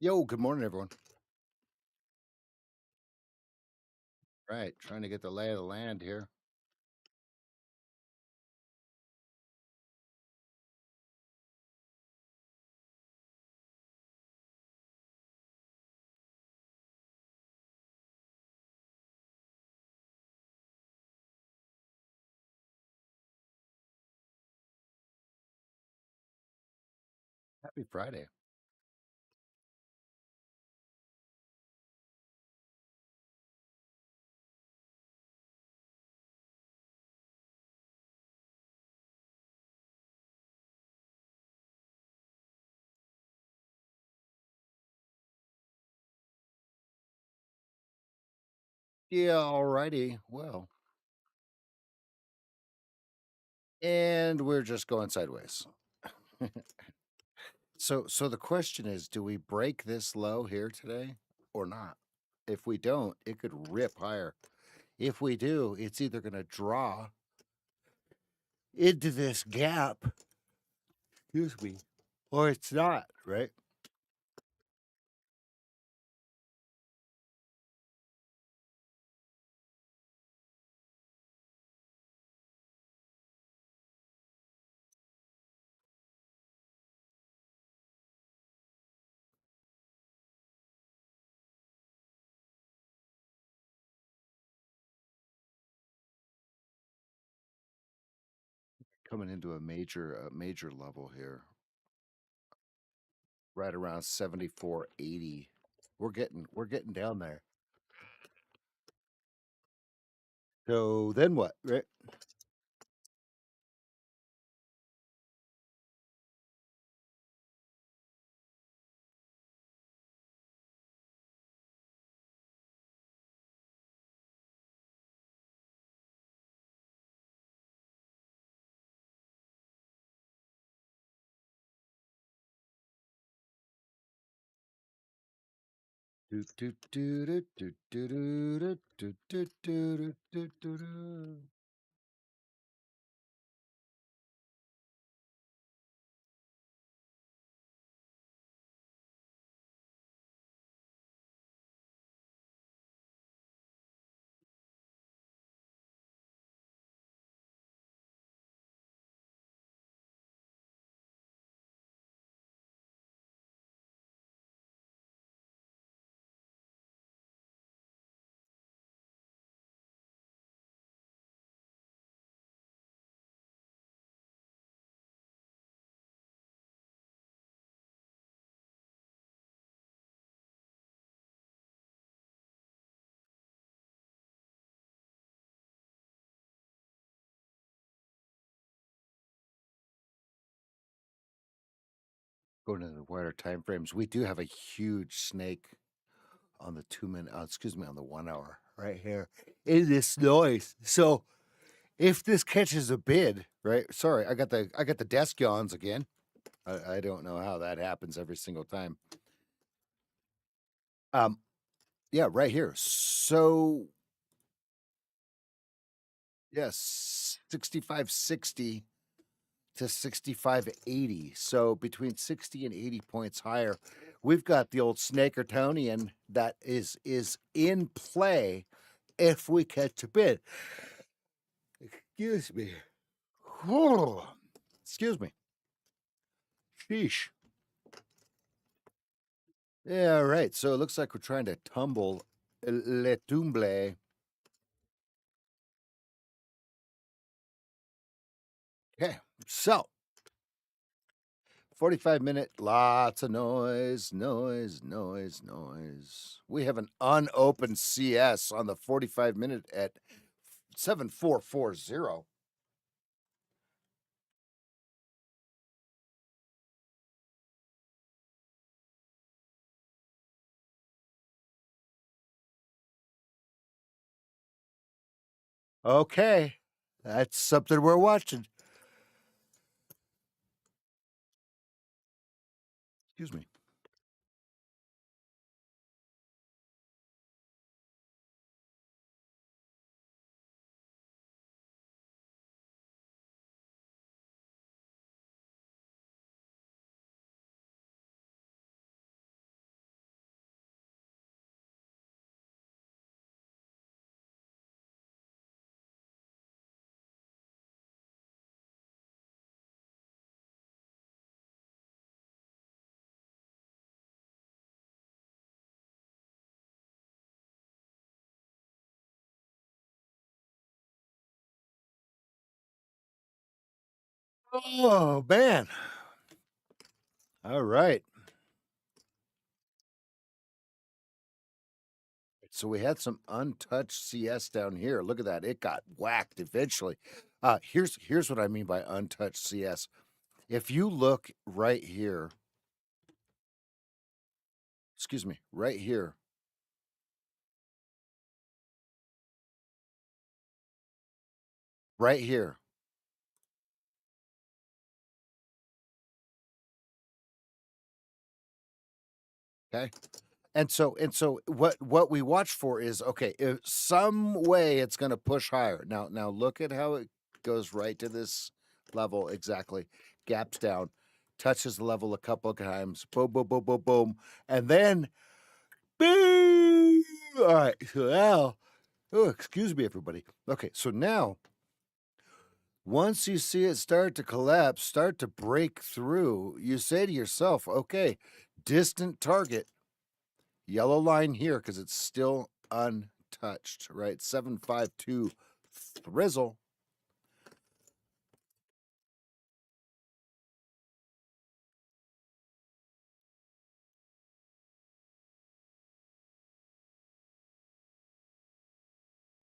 Yo, good morning, everyone. Right, trying to get the lay of the land here. Happy Friday. Yeah, alrighty. Well, and we're just going sideways. So the question is, do we break this low here today or not? If we don't, it could rip higher. If we do, it's either going to draw into this gap, excuse me, or it's not, right? Coming into a major level here, right around 74.80. We're getting down there. So then what, right? Do, do, do, do, do, do, do, do, do, do, do, do, do. Going into the wider time frames, we do have a huge snake on the 2 minute, excuse me, on the 1 hour right here in this noise. So if this catches a bid, right? Sorry, I got the desk yawns again. I don't know how that happens every single time. Um, yeah, right here. So yes, 65.60 to 65.80. So between 60 and 80 points higher, we've got the old Snakertonian that is in play if we catch a bid. Excuse me. Excuse me. Sheesh. Yeah, right. So it looks like we're trying to tumble Le Tumble. Okay. So 45-minute, lots of noise, noise, noise, noise. We have an unopened CS on the 45-minute at 7440. Okay. That's something we're watching. Excuse me. Oh, man. All right. So we had some untouched CS down here. Look at that. It got whacked eventually. Here's what I mean by untouched CS. If you look right here, excuse me, right here, right here, okay? And so what we watch for is okay, if some way it's going to push higher. Now look at how it goes right to this level exactly. Gaps down, touches the level a couple of times. Boom boom boom boom boom. And then boom. All right. So now, oh, excuse me everybody. Okay, so now once you see it start to collapse, start to break through, you say to yourself, okay, distant target, yellow line here because it's still untouched, right? 752 thrizzle.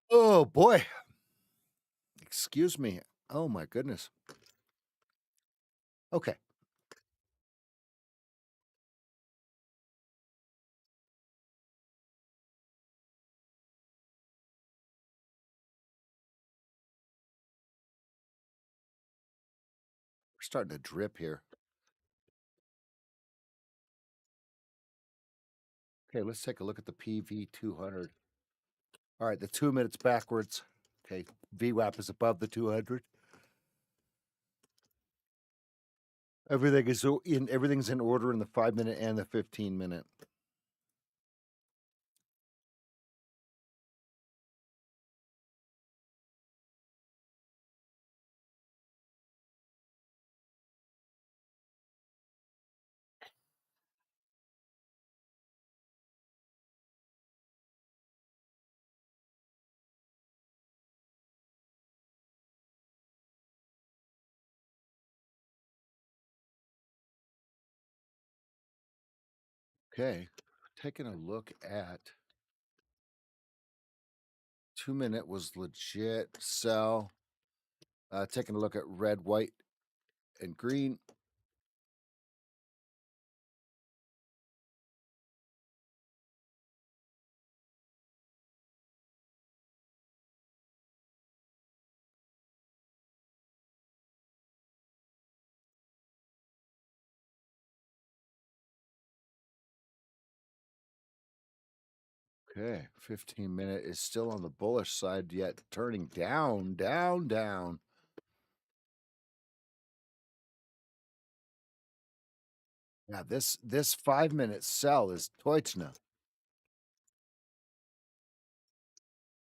Oh boy. Excuse me. Oh my goodness. Okay. We're starting to drip here. Okay, let's take a look at the PV 200. All right, the 2 minutes backwards. Okay, VWAP is above the 200. Everything's in order in the 5 minute and the 15 minute. Okay, taking a look at 2 minute was legit sell. Taking a look at red, white, and green. Okay, 15 minute is still on the bullish side, yet turning down, down, down. Yeah, this 5 minute sell is Deutschner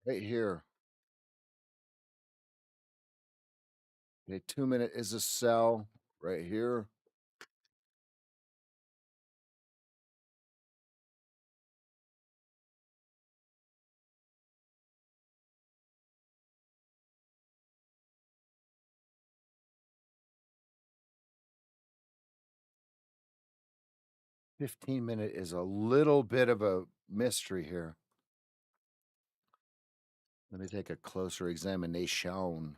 right here. Okay, 2 minute is a sell right here. 15 minute is a little bit of a mystery here. Let me take a closer examination.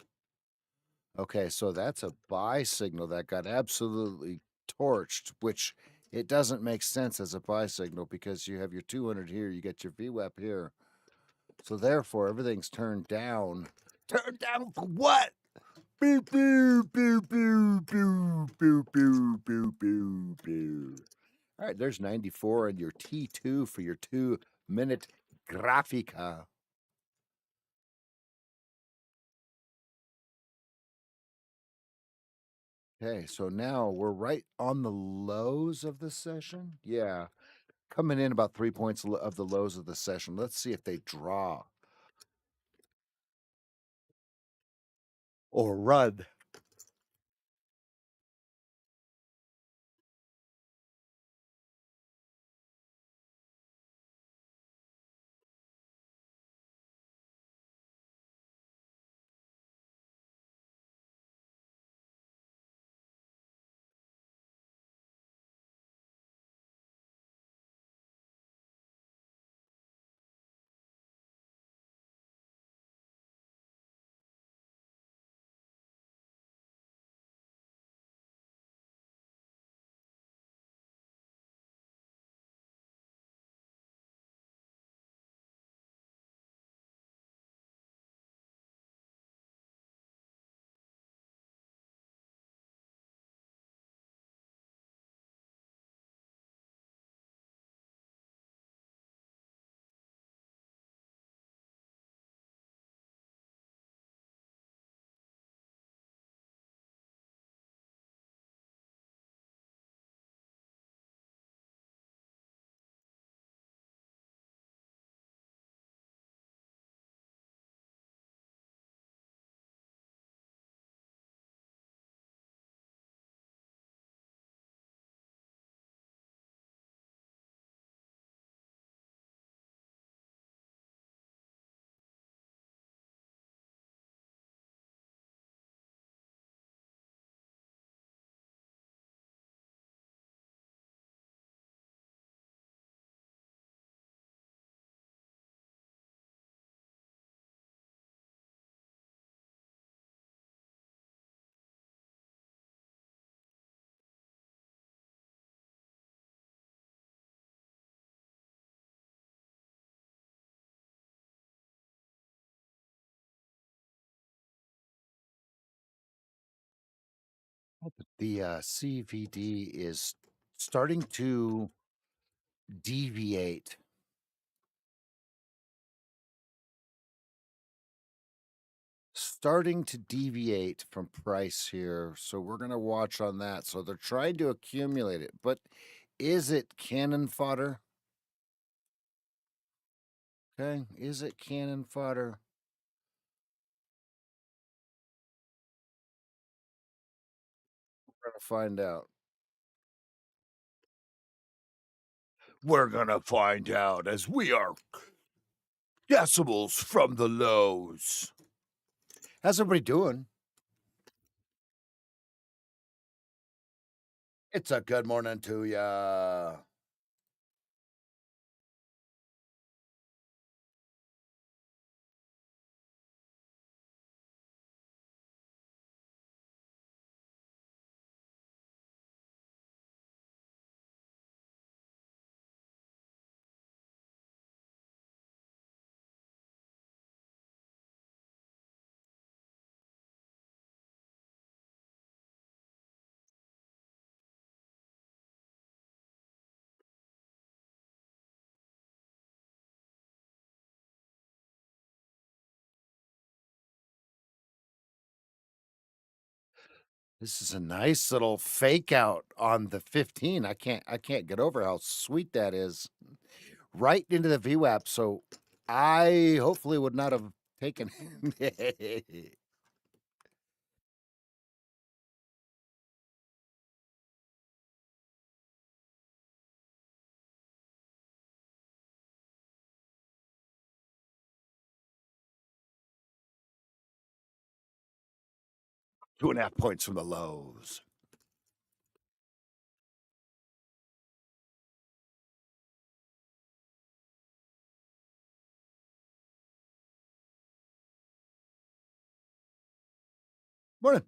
Okay, so that's a buy signal that got absolutely torched, which it doesn't make sense as a buy signal because you have your 200 here, you get your VWAP here. So therefore, everything's turned down. Turned down for what? Boo, boo, boo, boo, boo, boo, boo, boo, boo, boo. All right, there's 94 and your T2 for your 2 minute Grafica. Okay, so now we're right on the lows of the session. Yeah, coming in about 3 points of the lows of the session. Let's see if they draw or run. The CVD is starting to deviate. Starting to deviate from price here. So we're going to watch on that. So they're trying to accumulate it, but is it cannon fodder? Okay. Is it cannon fodder? We're going to find out. We're going to find out as we are decimals from the lows. How's everybody doing? It's a good morning to ya. This is a nice little fake out on the 15. I can't get over how sweet that is. Right into the VWAP. So I hopefully would not have taken 2.5 points from the lows. Morning.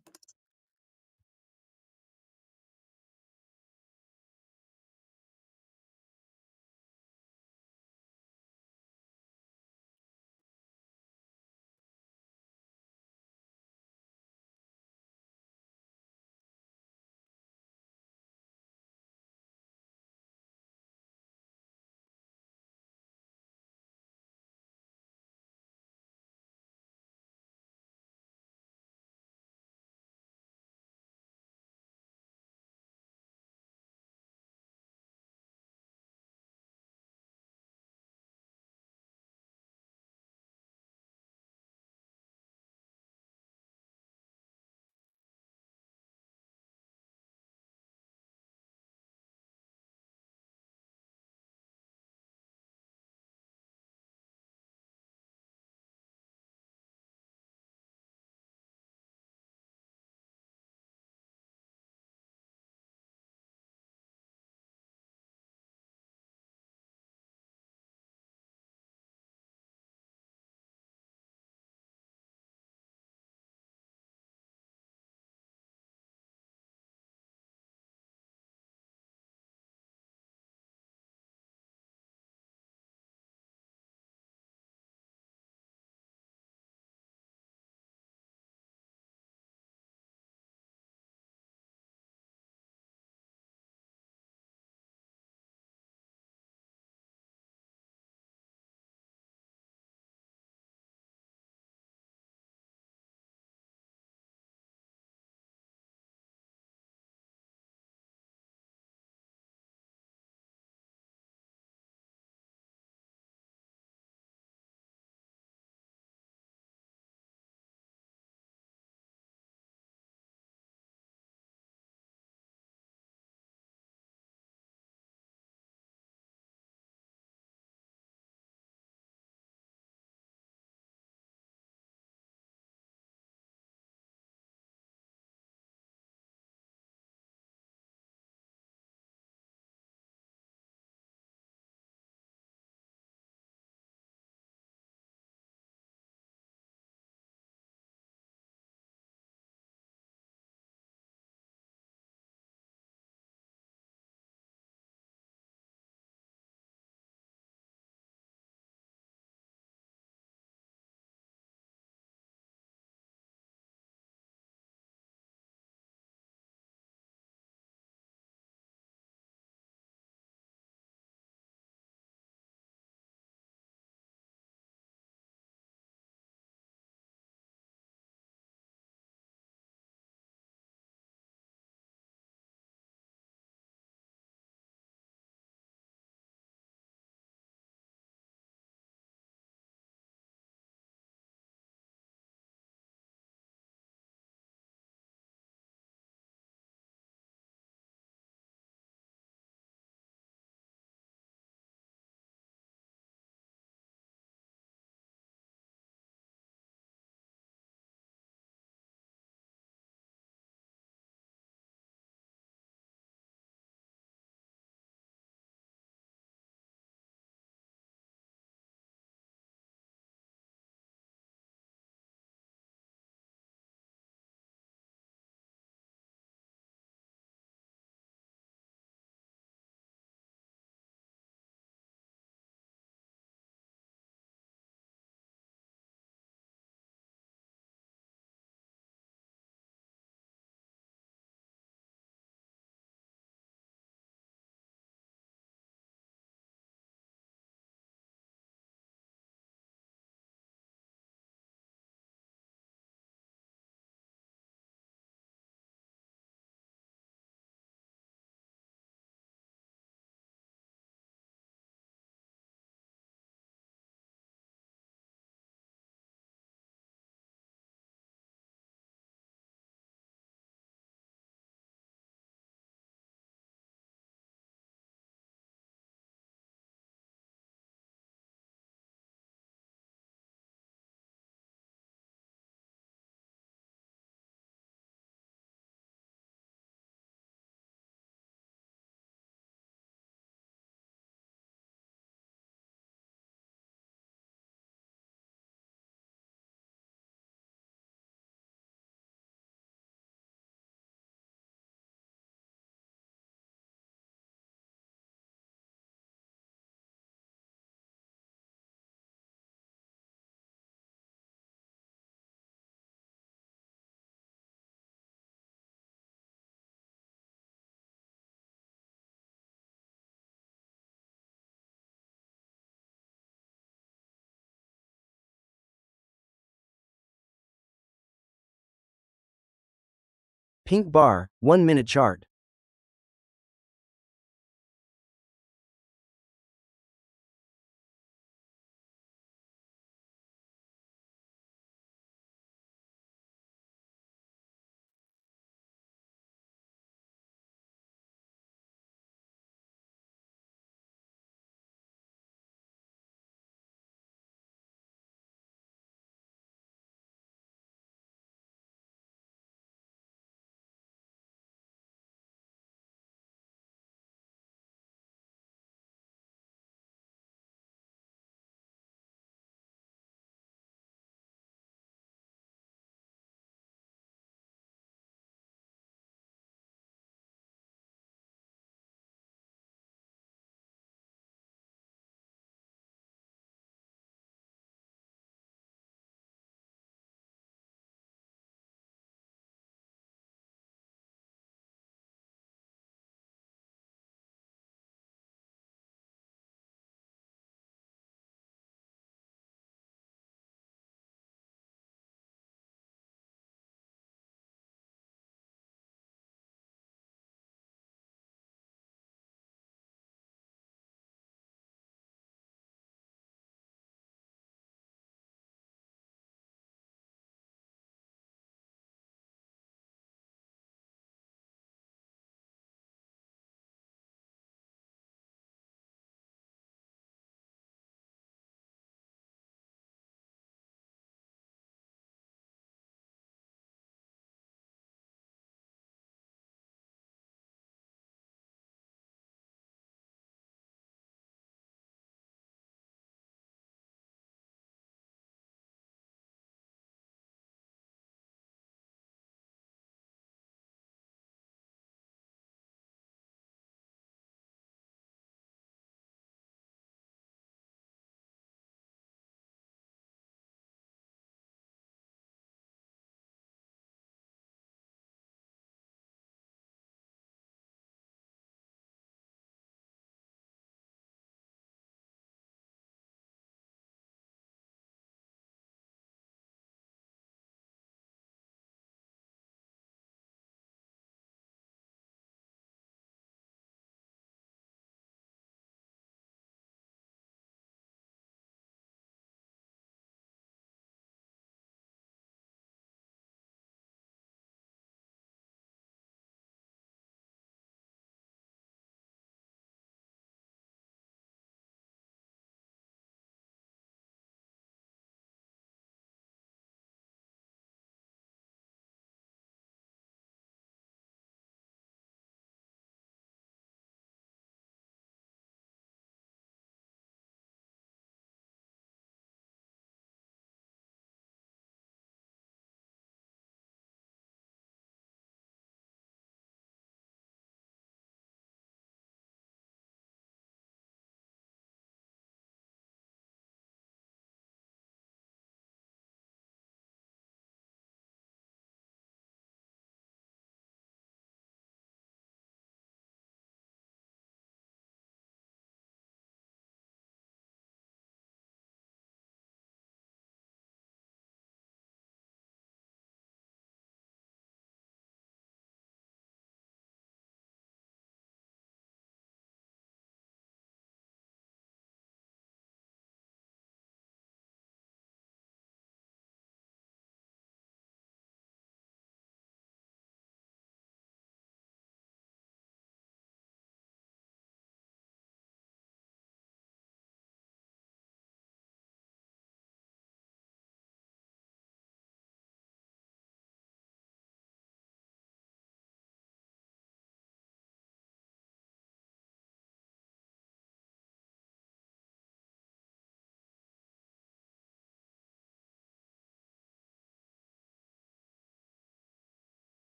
Pink bar, 1-minute chart.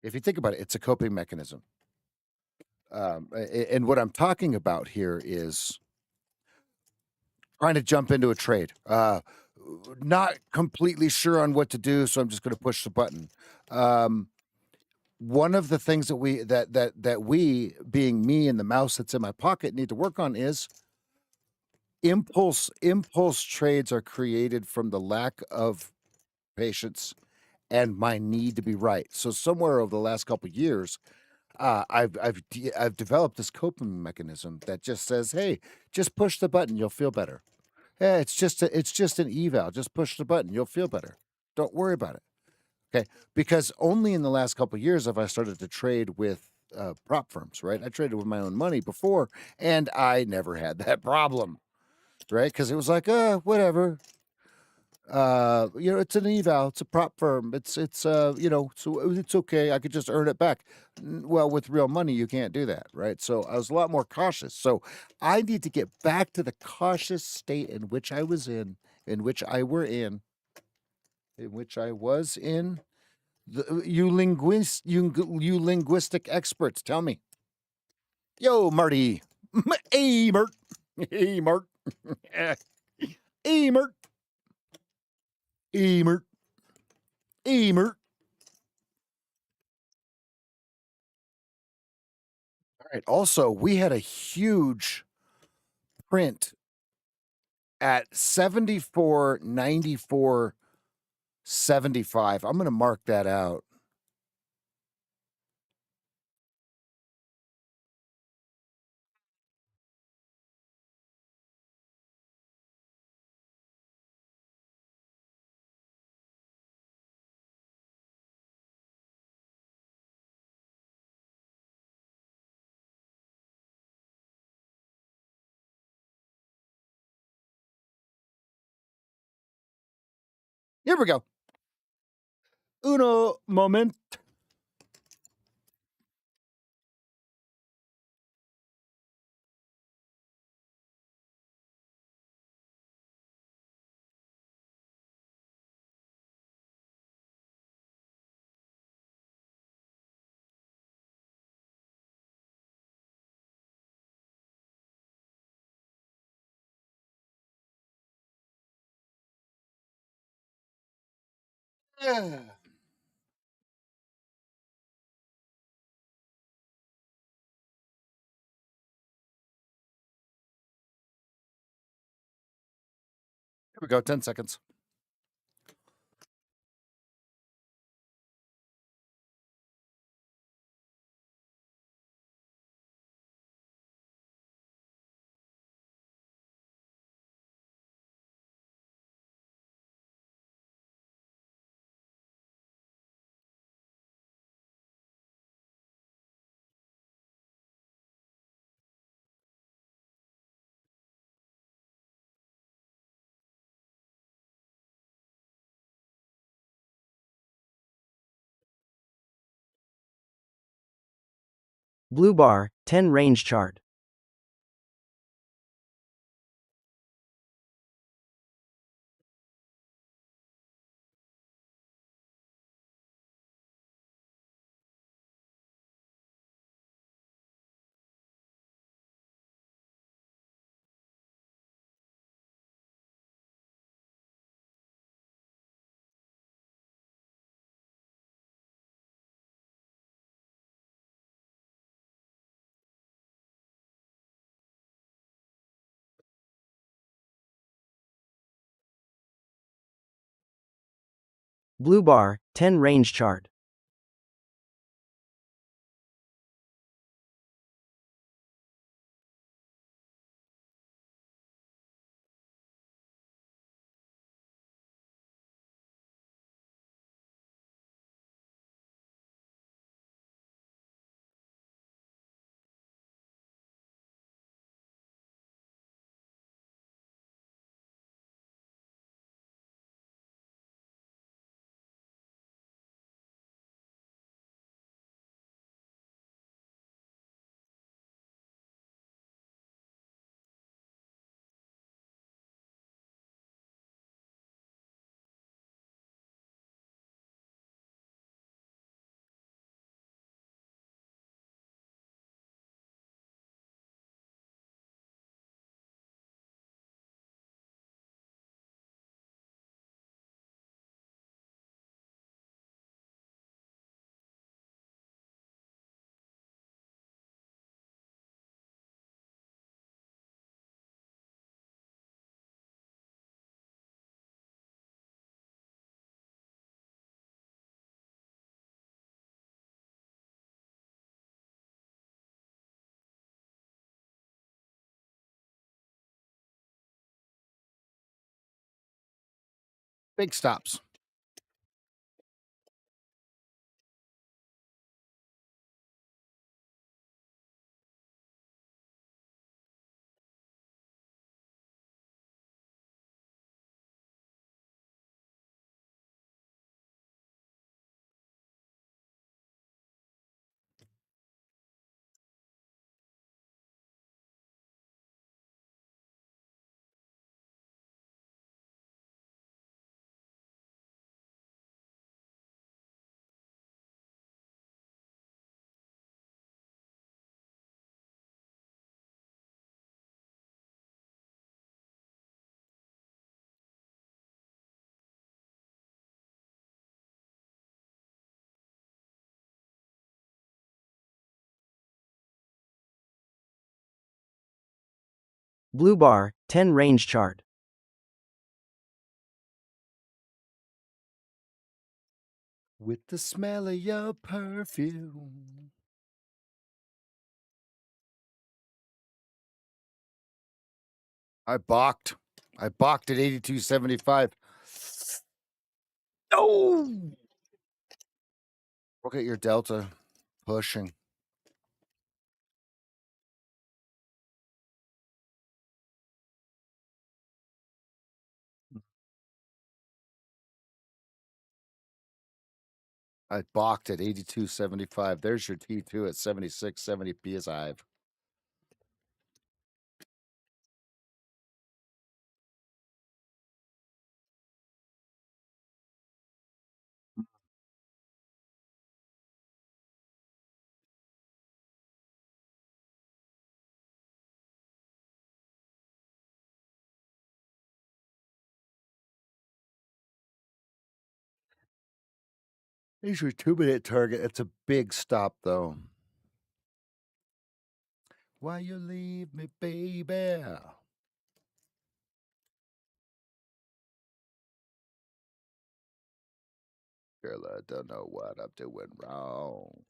If you think about it, it's a coping mechanism. And what I'm talking about here is trying to jump into a trade. Not completely sure on what to do, so I'm just going to push the button. Um, One of the things that we, being me and the mouse that's in my pocket, need to work on is impulse trades are created from the lack of patience and my need to be right. So somewhere over the last couple of years, I've developed this coping mechanism that just says, "Hey, just push the button, you'll feel better. Hey, it's just an eval. Just push the button, you'll feel better. Don't worry about it." Okay, because only in the last couple of years have I started to trade with prop firms. Right, I traded with my own money before, and I never had that problem. Right, because it was like, whatever. It's an eval, it's a prop firm. So it's okay. I could just earn it back. Well, with real money, you can't do that, right? So I was a lot more cautious. So I need to get back to the cautious state in which I was in which I were in which I was in. You linguistic experts, tell me. Yo, Marty. Hey, Mert. Hey, Mert. Hey, Mert. Hey, Mert. Hey, Mert. All right. Also, we had a huge print at 74.94.75. I'm going to mark that out. Here we go. Uno moment. Here we go. 10 seconds. Blue bar, 10 range chart. Blue bar, 10 range chart. Big stops. Blue bar, 10 range chart. With the smell of your perfume. I balked. I balked at 82.75. No! Look at your delta pushing. I balked at 82.75. There's your T2 at 76.70 PSI. There's your 2-minute target. It's a big stop, though. Why you leave me, baby? Girl, I don't know what I'm doing wrong.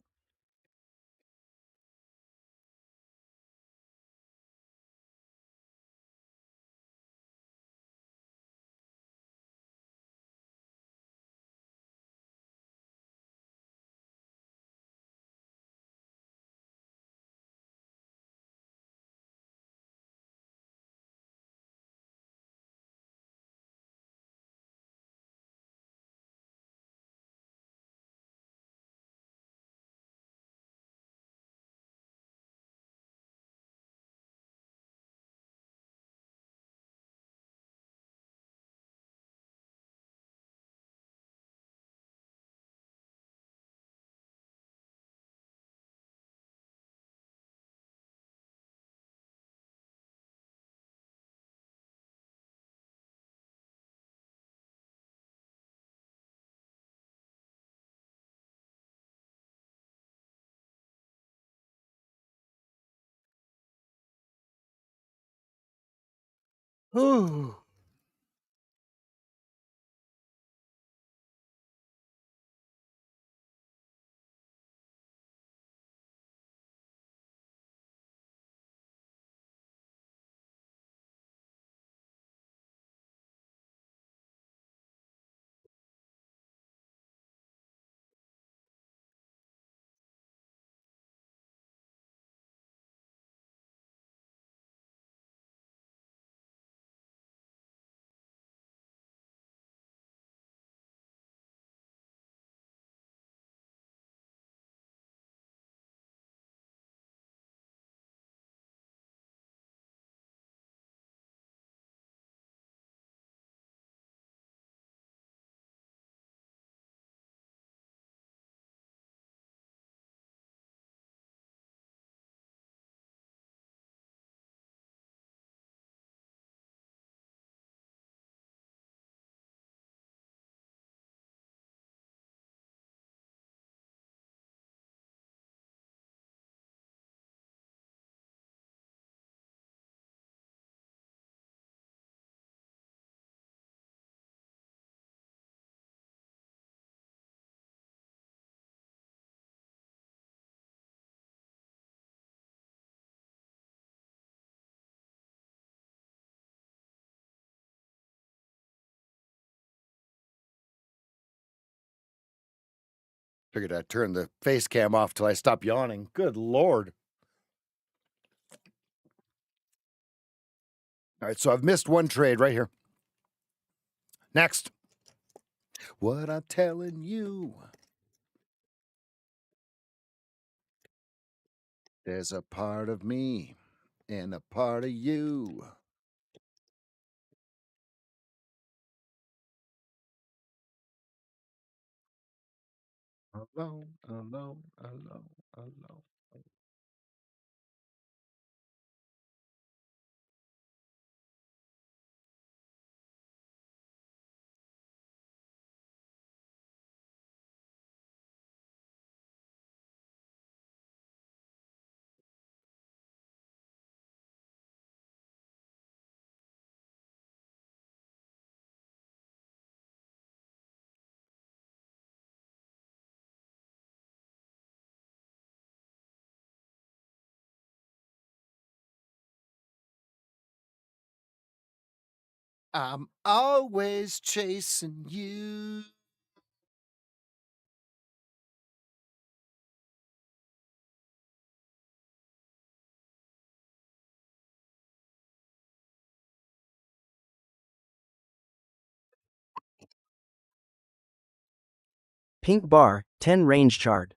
Ooh. Figured I'd turn the face cam off till I stop yawning. Good Lord. All right, so I've missed one trade right here. Next. What I'm telling you. There's a part of me and a part of you. Alone, alone, alone, alone. I'm always chasing you. Pink bar, 10 range chart.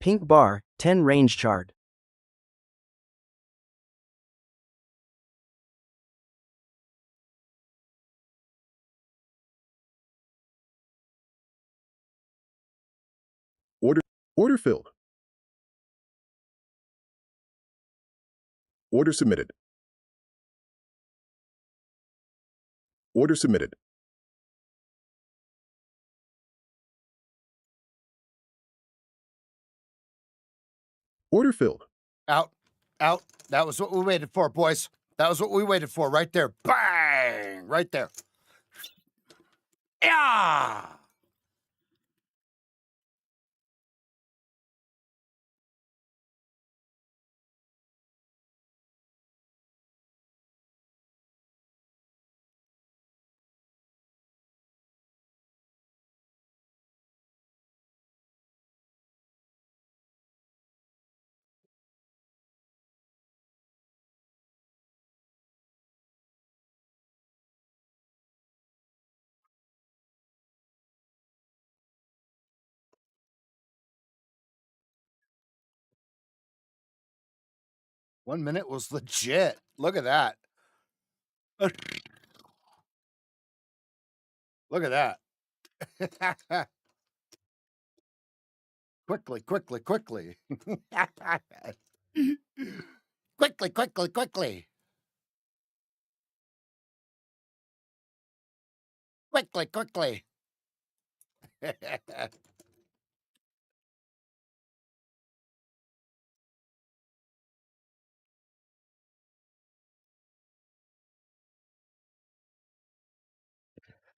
Pink bar, 10 range chart. Order order filled. Order submitted. Order submitted. Order filled. Out. Out. That was what we waited for, boys. That was what we waited for right there. Bang! Right there. Yeah! One minute was legit. Look at that. Look at that. Quickly, quickly, quickly. Quickly, quickly, quickly. Quickly, quickly.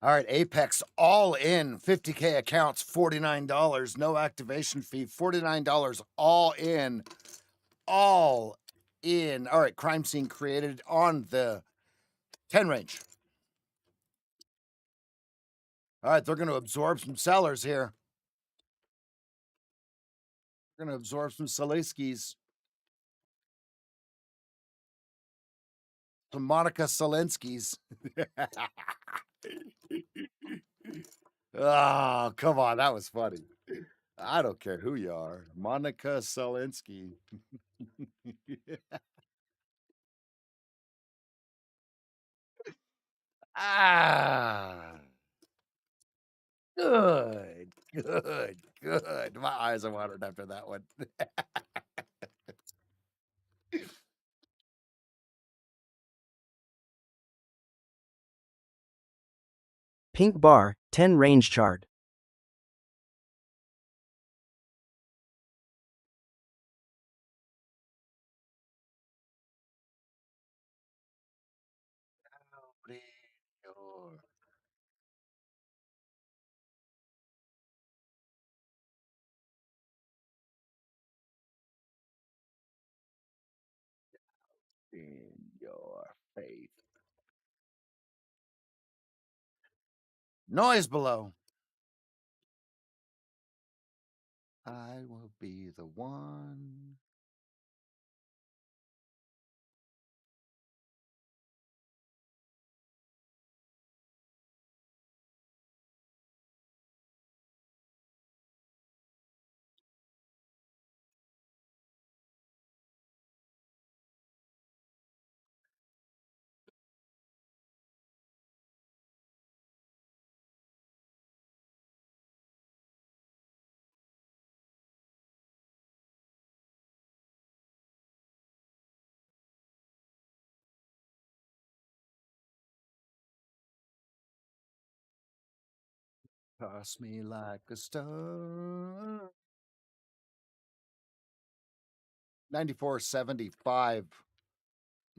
All right, Apex all in 50K accounts, $49. No activation fee, $49 all in. All in. All right, crime scene created on the 10 range. All right, they're going to absorb some sellers here. They're going to absorb some Saliskis. Some Monica Selenskis. Oh, come on. That was funny. I don't care who you are. Monica Selensky. Ah, good, good, good. My eyes are watering after that one. Pink bar, 10 range chart. Open your in your faith. Noise below. I will be the one. Toss me like a stone. 94.75.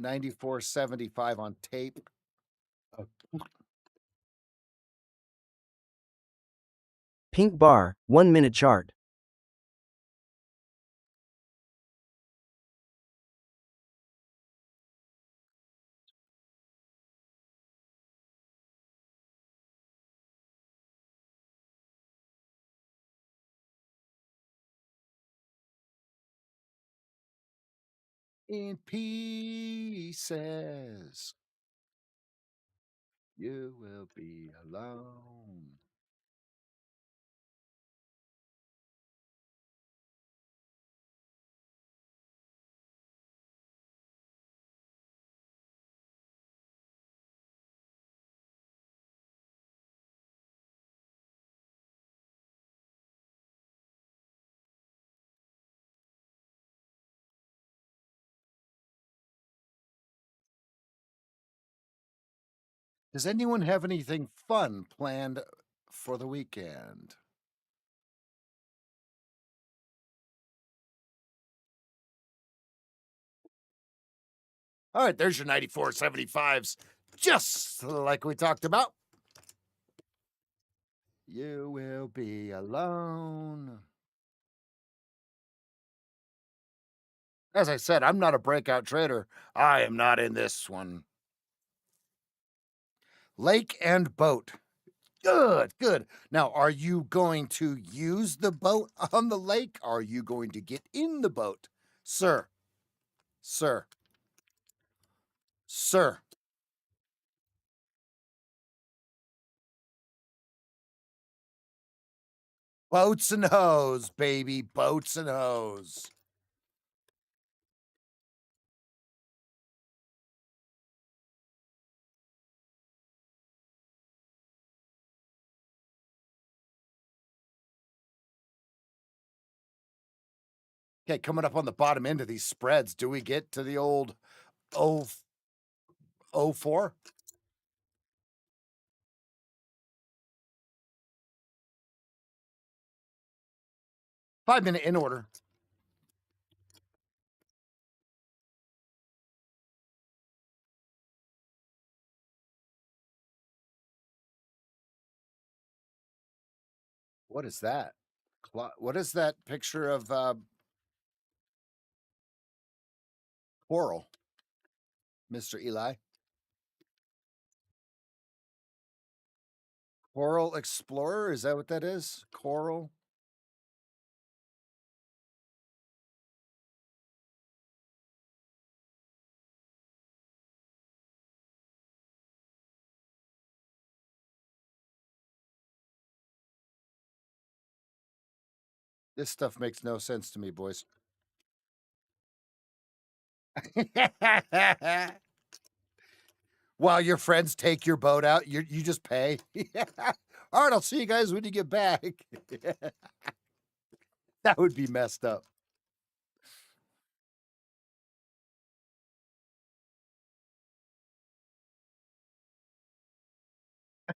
94.75 on tape. Pink bar, 1 minute chart. In pieces. You will be alone. Does anyone have anything fun planned for the weekend? All right, there's your 9475s, just like we talked about. You will be alone. As I said, I'm not a breakout trader. I am not in this one. Lake and boat. Good, good. Now, are you going to use the boat on the lake? Are you going to get in the boat? Sir, sir, sir. Boats and hoes, baby. Boats and hoes. Okay, coming up on the bottom end of these spreads, do we get to the old 04? 5 minute in order. What is that? What is that picture of coral, Mr. Eli? Coral Explorer? Is that what that is? Coral? This stuff makes no sense to me, boys. While your friends take your boat out, you just pay. All right, I'll see you guys when you get back. That would be messed up.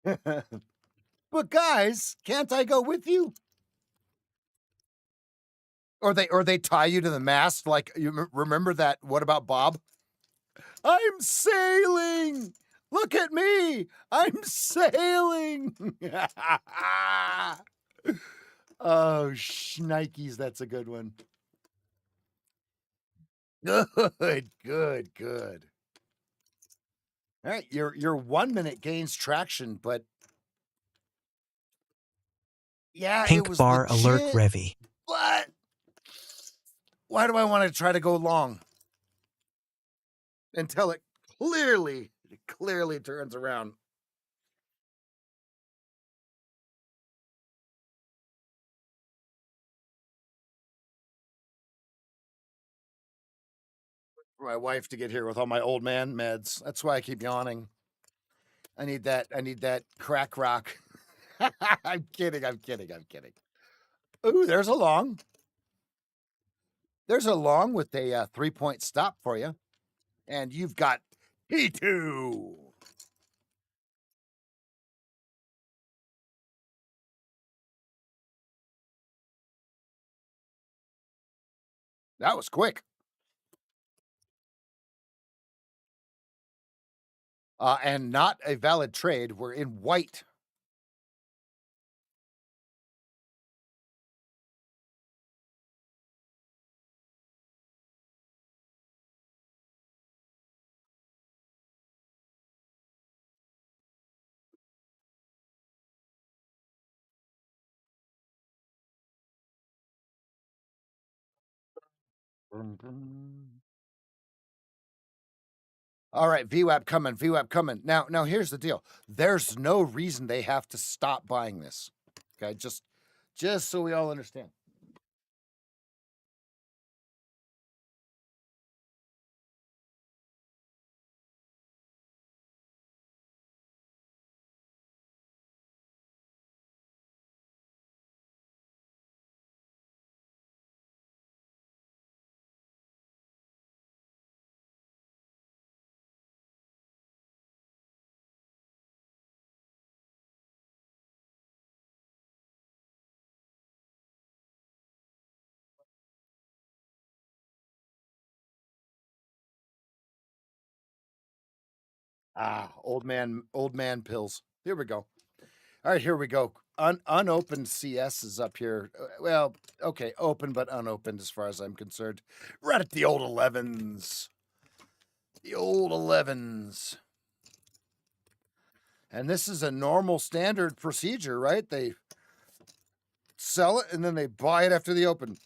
But guys, can't I go with you? Or they tie you to the mast like remember that what about Bob? I'm sailing. Look at me. I'm sailing. Oh, shnikes, that's a good one. Good, good, good. All right, your 1 minute gains traction, but yeah, it Pink was bar alert legit. Revy. But why do I want to try to go long until it clearly turns around? For my wife to get here with all my old man meds. That's why I keep yawning. I need that. I need that crack rock. I'm kidding. I'm kidding. I'm kidding. Ooh, there's a long. There's a long with a 3 point stop for you. And you've got P2. That was quick. And not a valid trade. We're in white. All right, VWAP coming, VWAP coming. Now here's the deal. There's no reason they have to stop buying this. Okay, just so we all understand. Old man pills. Here we go. All right, here we go. Unopened CS is up here. Well, okay, open but unopened as far as I'm concerned. Right at the old 11s. The old 11s. And this is a normal standard procedure, right? They sell it and then they buy it after the open.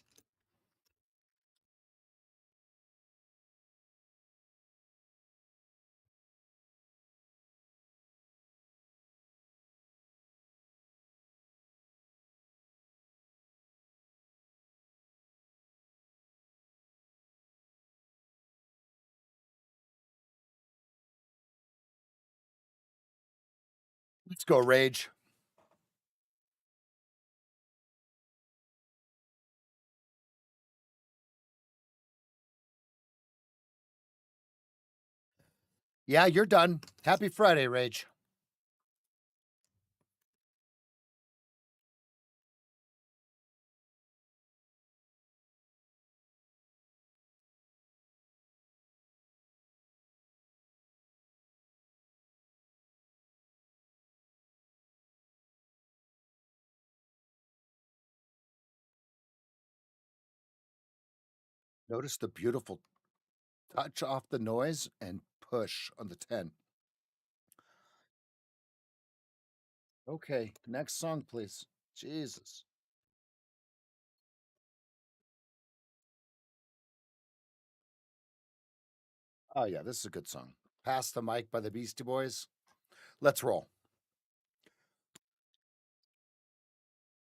Let's go, Rage. Yeah, you're done. Happy Friday, Rage. Notice the beautiful touch off the noise and push on the 10. Okay, next song, please. Jesus. Oh, yeah, this is a good song. Pass the Mic by the Beastie Boys. Let's roll.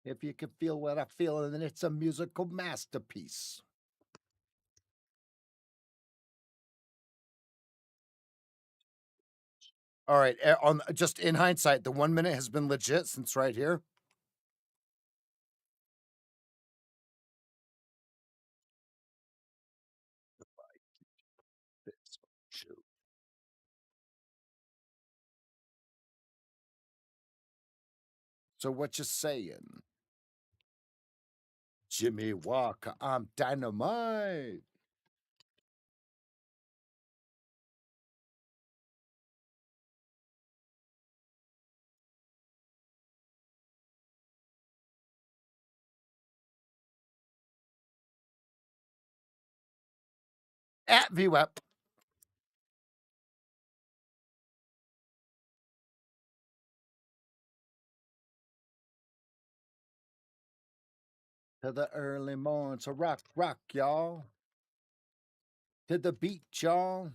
If you can feel what I feel, then it's a musical masterpiece. All right, on just in hindsight, the 1 minute has been legit since right here. Shoot. So what you saying? Jimmy Walker, I'm dynamite. At VWAP. To the early morn, so rock, rock, y'all. To the beat, y'all.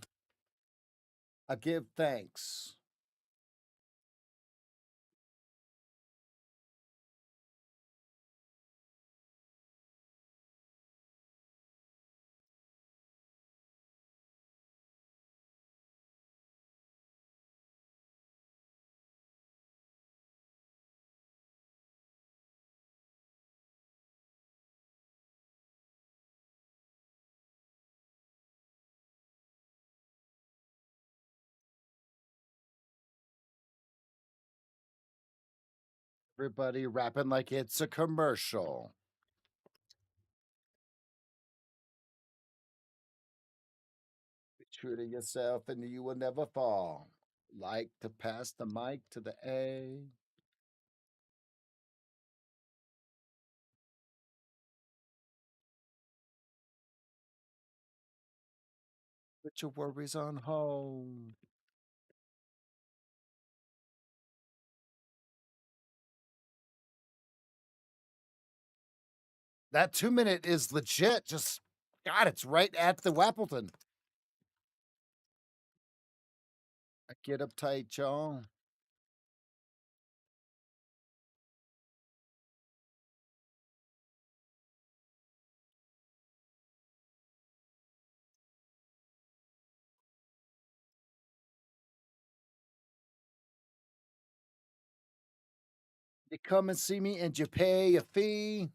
I give thanks. Everybody rapping like it's a commercial. Be true to yourself and you will never fall. Like to pass the mic to the A. Put your worries on hold. That 2 minute is legit. Just, God, it's right at the Wappleton. I get uptight, y'all. You come and see me and you pay a fee.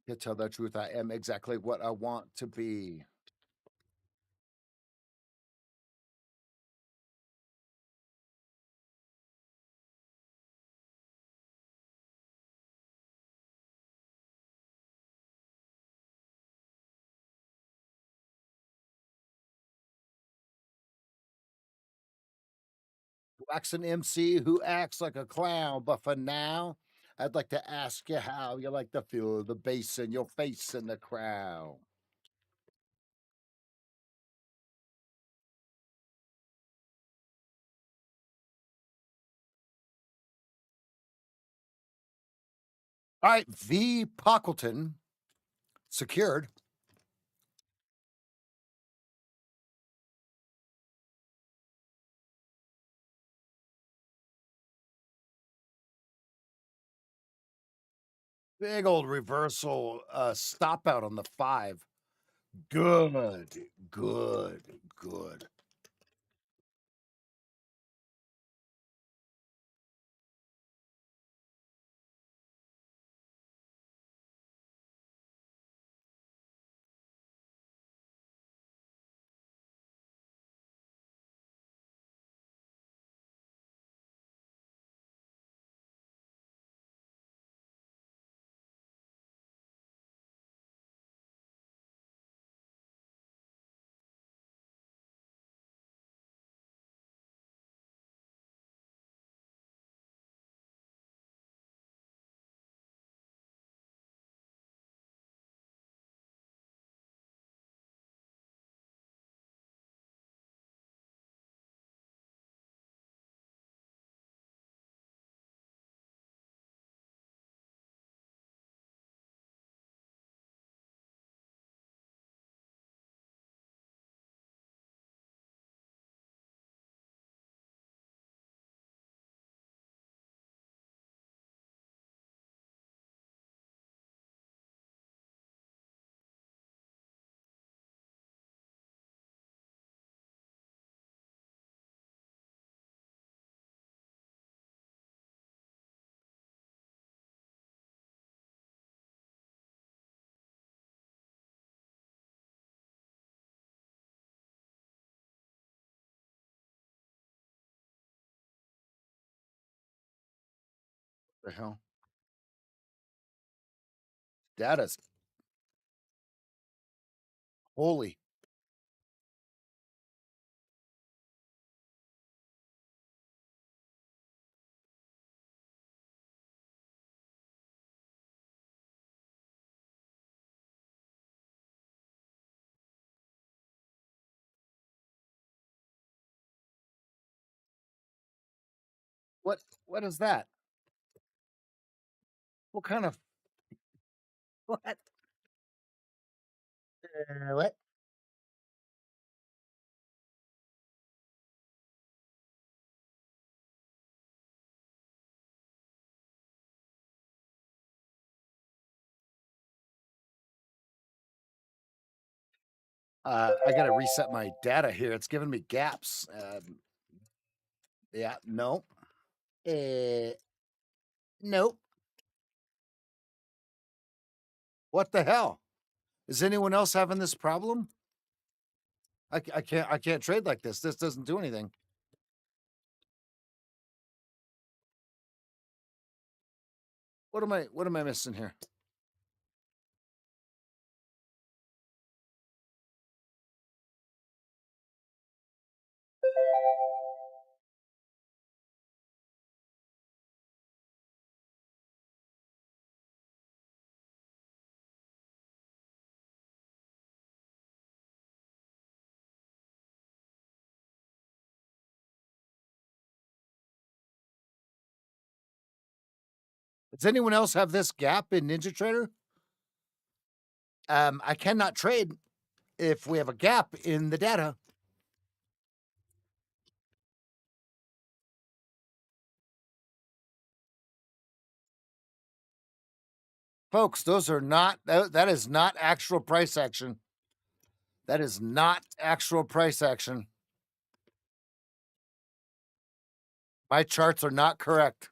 To tell the truth, I am exactly what I want to be. Wax an MC who acts like a clown, but for now, I'd like to ask you how you like to feel the bass in your face in the crowd. All right, V. Pockleton secured. Big old reversal stop out on the 5. Good, good, good. The hell? Data's holy. What is that? What kind of what? What? I gotta reset my data here. It's giving me gaps. Yeah, no. Nope. What the hell? Is anyone else having this problem? I can't trade like this. This doesn't do anything. What am I missing here? Does anyone else have this gap in NinjaTrader? I cannot trade if we have a gap in the data. Folks, those are not that is not actual price action. That is not actual price action. My charts are not correct.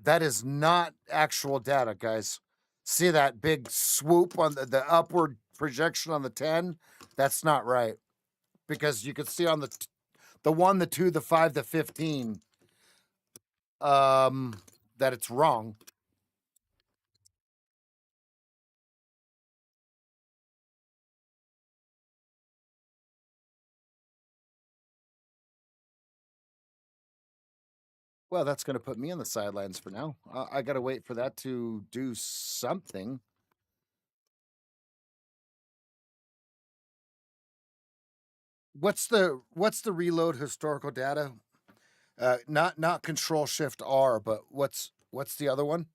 That is not actual data, guys. See that big swoop on the upward projection on the 10, that's not right because you can see on the 1, the 2, the 5, the 15 that it's wrong. Well, that's going to put me on the sidelines for now. I got to wait for that to do something. What's the reload historical data? Not Control Shift R, but what's the other one?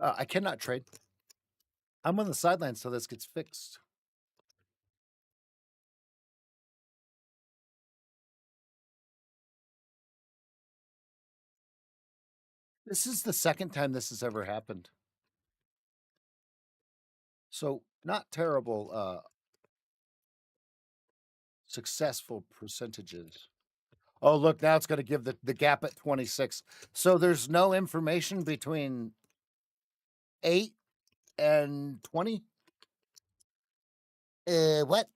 I cannot trade. I'm on the sidelines till this gets fixed. This is the second time this has ever happened. So not terrible successful percentages. Oh, look, now it's going to give the gap at 26. So there's no information between 8 and 20. What?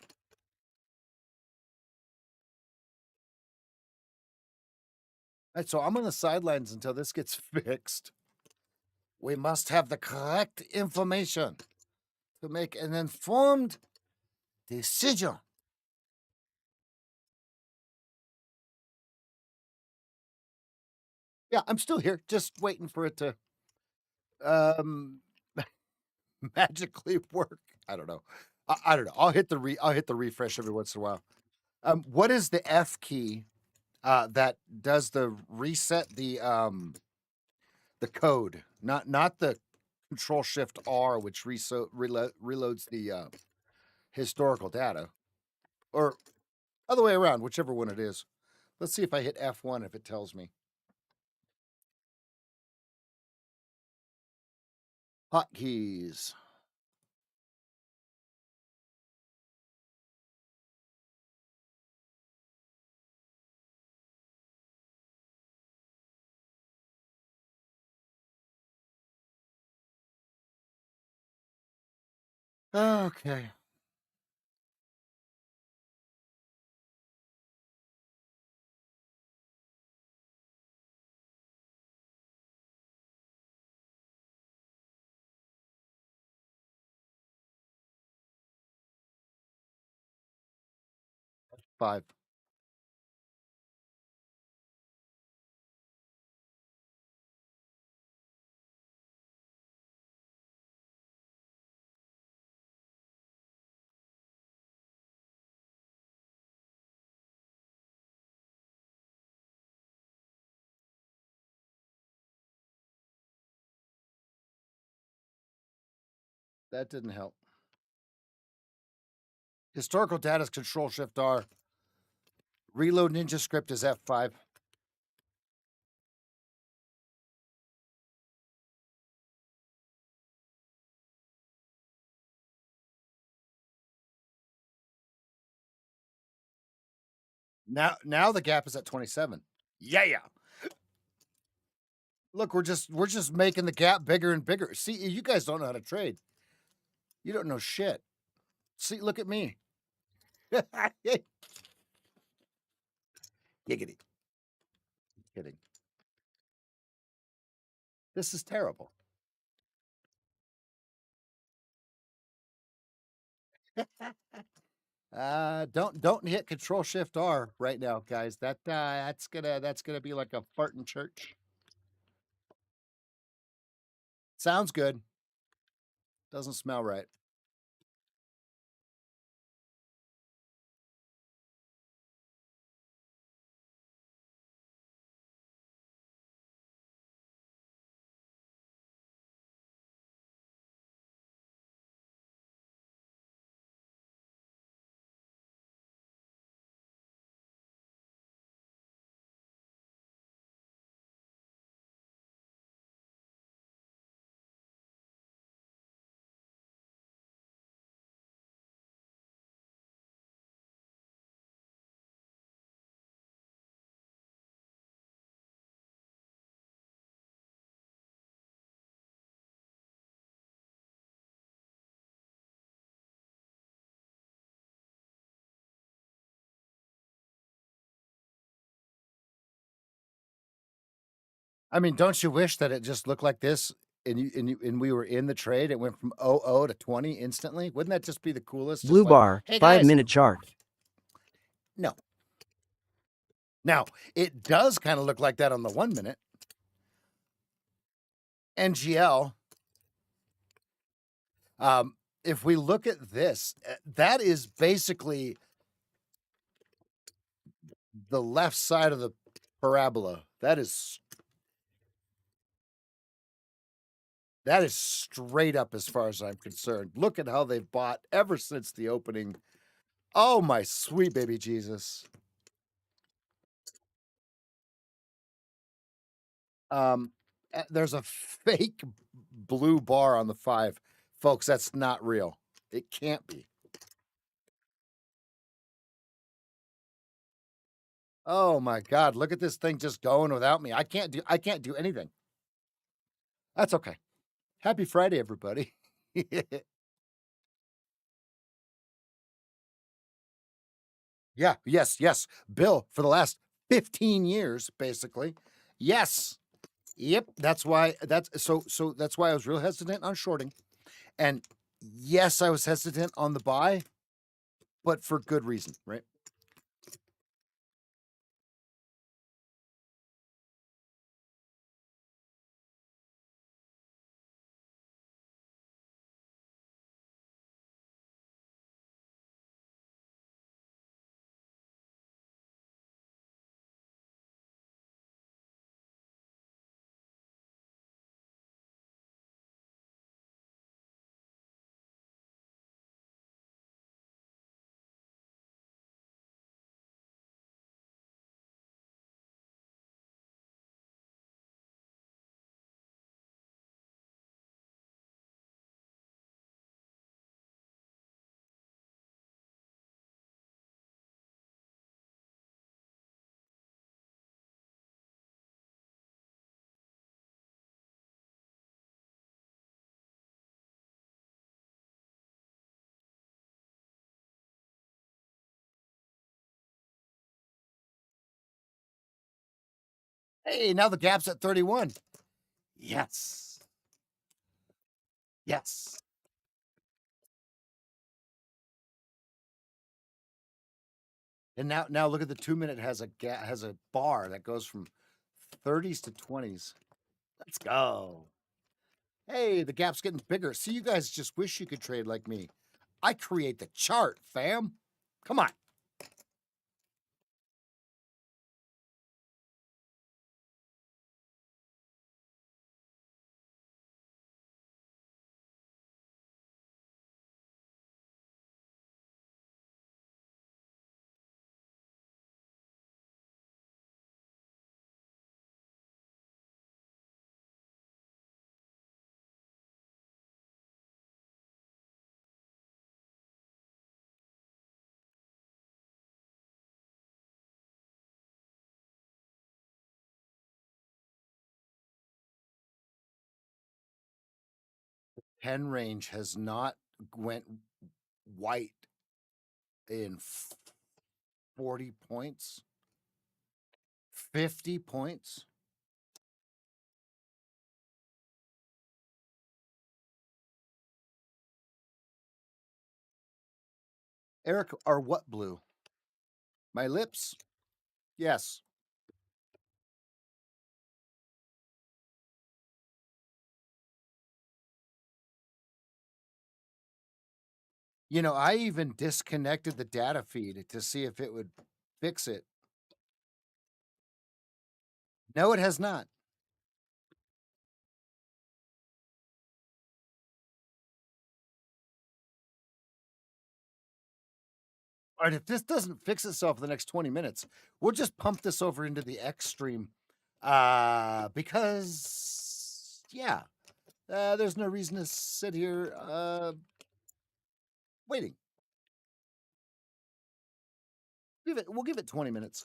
Right, so I'm on the sidelines until this gets fixed. We must have the correct information to make an informed decision. Yeah, I'm still here, just waiting for it to um magically work. I don't know. I don't know. I'll hit the refresh every once in a while. What is the F key that does the reset the code? Not the Control Shift R, which reloads the historical data, or other way around, whichever one it is. Let's see if I hit F1 if it tells me. Hotkeys. Okay. Five. That didn't help. Historical data is Control Shift R. Reload Ninja Script is F5. Now the gap is at 27. Yeah. Look, we're just making the gap bigger and bigger. See, you guys don't know how to trade. You don't know shit. See, look at me. Giggity. Kidding. This is terrible. Don't hit Control Shift R right now, guys. That's gonna be like a fart in church. Sounds good. Doesn't smell right. I mean, don't you wish that it just looked like this and we were in the trade? It went from 00 to 20 instantly. Wouldn't that just be the coolest? Just Blue like, bar, hey 5 guys. minute chart. No. Now, it does kind of look like that on the 1 minute. NGL. If we look at this, that is basically the left side of the parabola. That is straight up as far as I'm concerned. Look at how they've bought ever since the opening. Oh my sweet baby Jesus. There's a fake blue bar on the 5. Folks, that's not real. It can't be. Oh my god, look at this thing just going without me. I can't do anything. That's okay. Happy Friday, everybody. Yeah, yes. Bill, for the last 15 years, basically. Yes. Yep. That's why I was real hesitant on shorting. And yes, I was hesitant on the buy, but for good reason, right? Hey, now the gap's at 31. Yes. Yes. And now look at the 2 minute has a bar that goes from 30s to 20s. Let's go. Hey, the gap's getting bigger. See, you guys just wish you could trade like me. I create the chart, fam. Come on. Pen range has not went white in 40 points, 50 points. Eric, are what blue? My lips? Yes. You know, I even disconnected the data feed to see if it would fix it. No, it has not. All right, if this doesn't fix itself in the next 20 minutes, we'll just pump this over into the X stream. Because yeah, there's no reason to sit here waiting. We'll give it 20 minutes.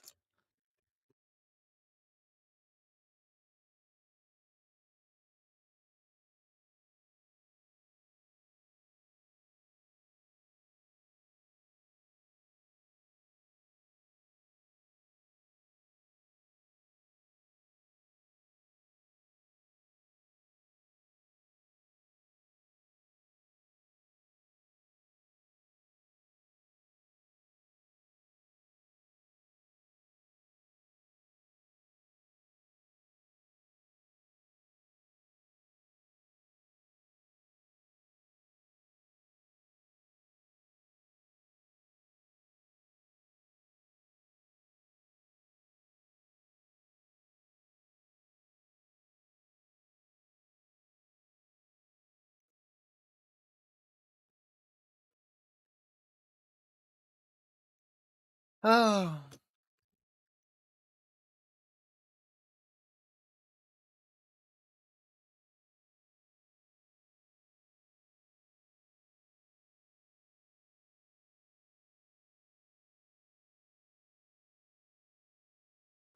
Oh,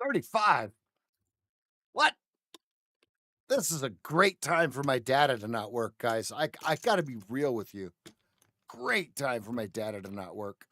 35. What? This is a great time for my data to not work, guys. I got to be real with you. Great time for my data to not work.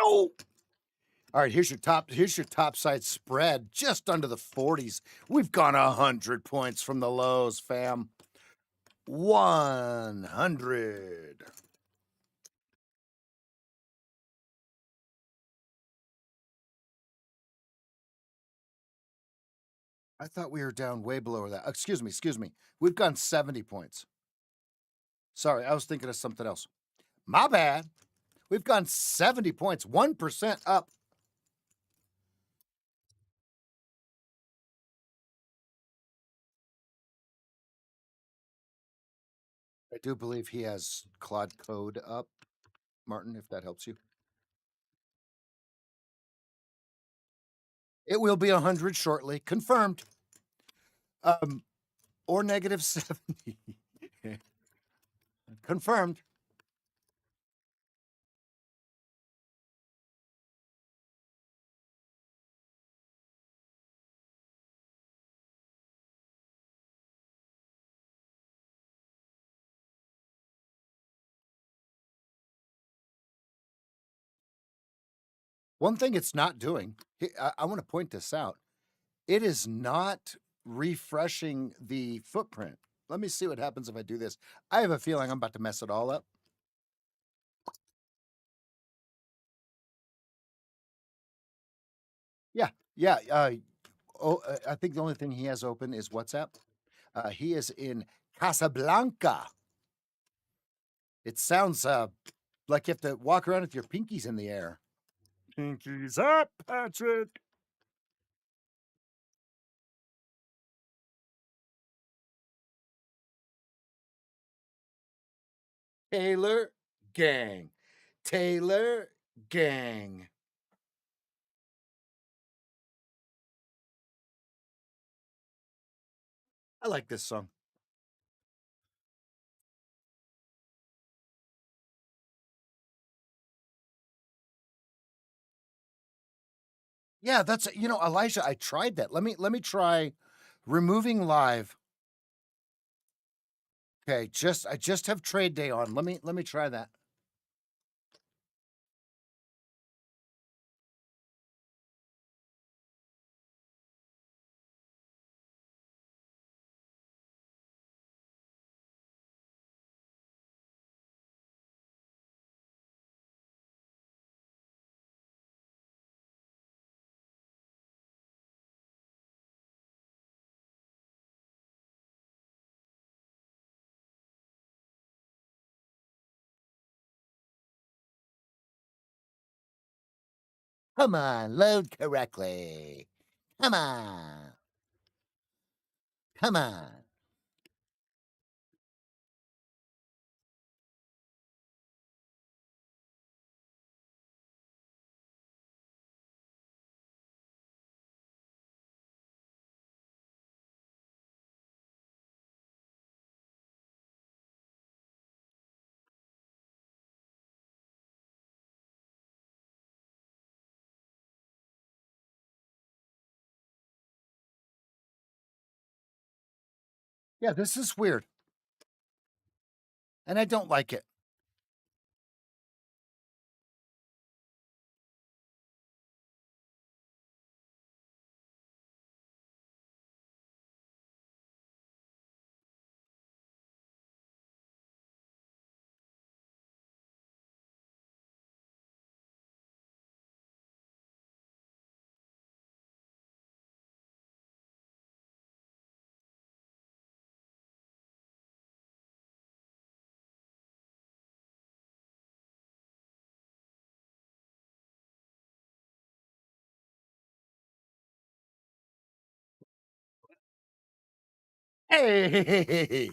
No. All right, here's your top side spread just under the 40s. We've gone 100 points from the lows, fam. 100. I thought we were down way below that. Excuse me. We've gone 70 points. Sorry, I was thinking of something else. My bad. We've gone 70 points, 1% up. I do believe he has Claude Code up, Martin, if that helps you. It will be 100 shortly, confirmed. Or negative 70. Confirmed. One thing it's not doing, I want to point this out. It is not refreshing the footprint. Let me see what happens if I do this. I have a feeling I'm about to mess it all up. Yeah, yeah. I think the only thing he has open is WhatsApp. He is in Casablanca. It sounds like you have to walk around with your pinkies in the air. Pinkies up, Patrick. Taylor Gang. Taylor Gang. I like this song. Yeah, that's Elijah, I tried that. Let me try removing live. Okay, I just have trade day on. Let me try that. Come on, load correctly. Come on. Come on. Yeah, this is weird. And I don't like it. Hey.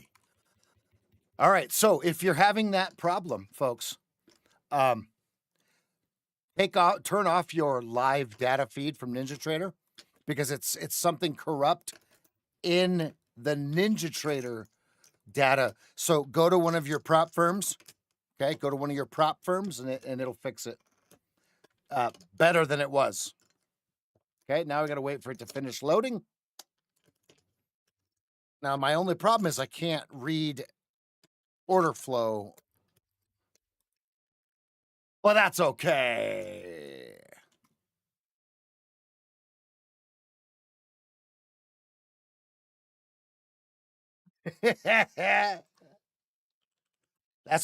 All right. So if you're having that problem, folks, um, turn off your live data feed from NinjaTrader because it's something corrupt in the NinjaTrader data. So go to one of your prop firms. Okay, go to one of your prop firms and it'll fix it better than it was. Okay, now I got to wait for it to finish loading. Now my only problem is I can't read order flow. Well, that's okay. That's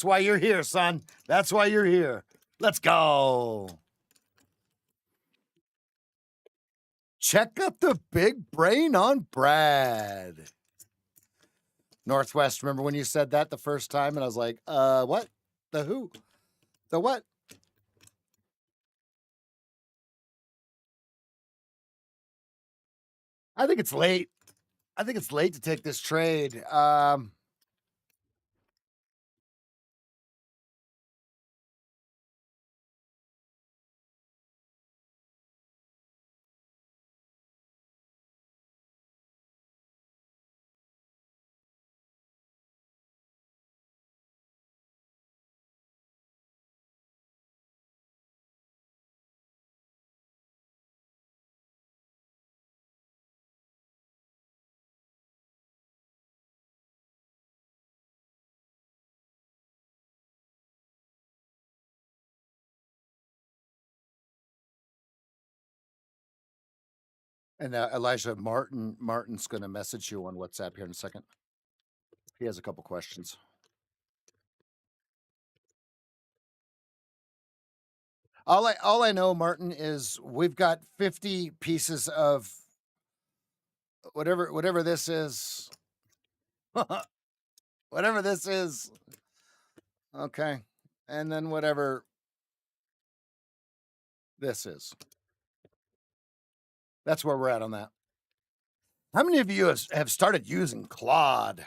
why you're here, son. That's why you're here. Let's go. Check out the big brain on Brad. Northwest, remember when you said that the first time? And I was like, what? The who? The what? I think it's late. I think it's late to take this trade. And Elijah Martin's going to message you on WhatsApp here in a second. He has a couple questions. All I know, Martin, is we've got 50 pieces of whatever this is. Whatever this is. Okay. And then whatever this is. That's where we're at on that. How many of you have started using Claude?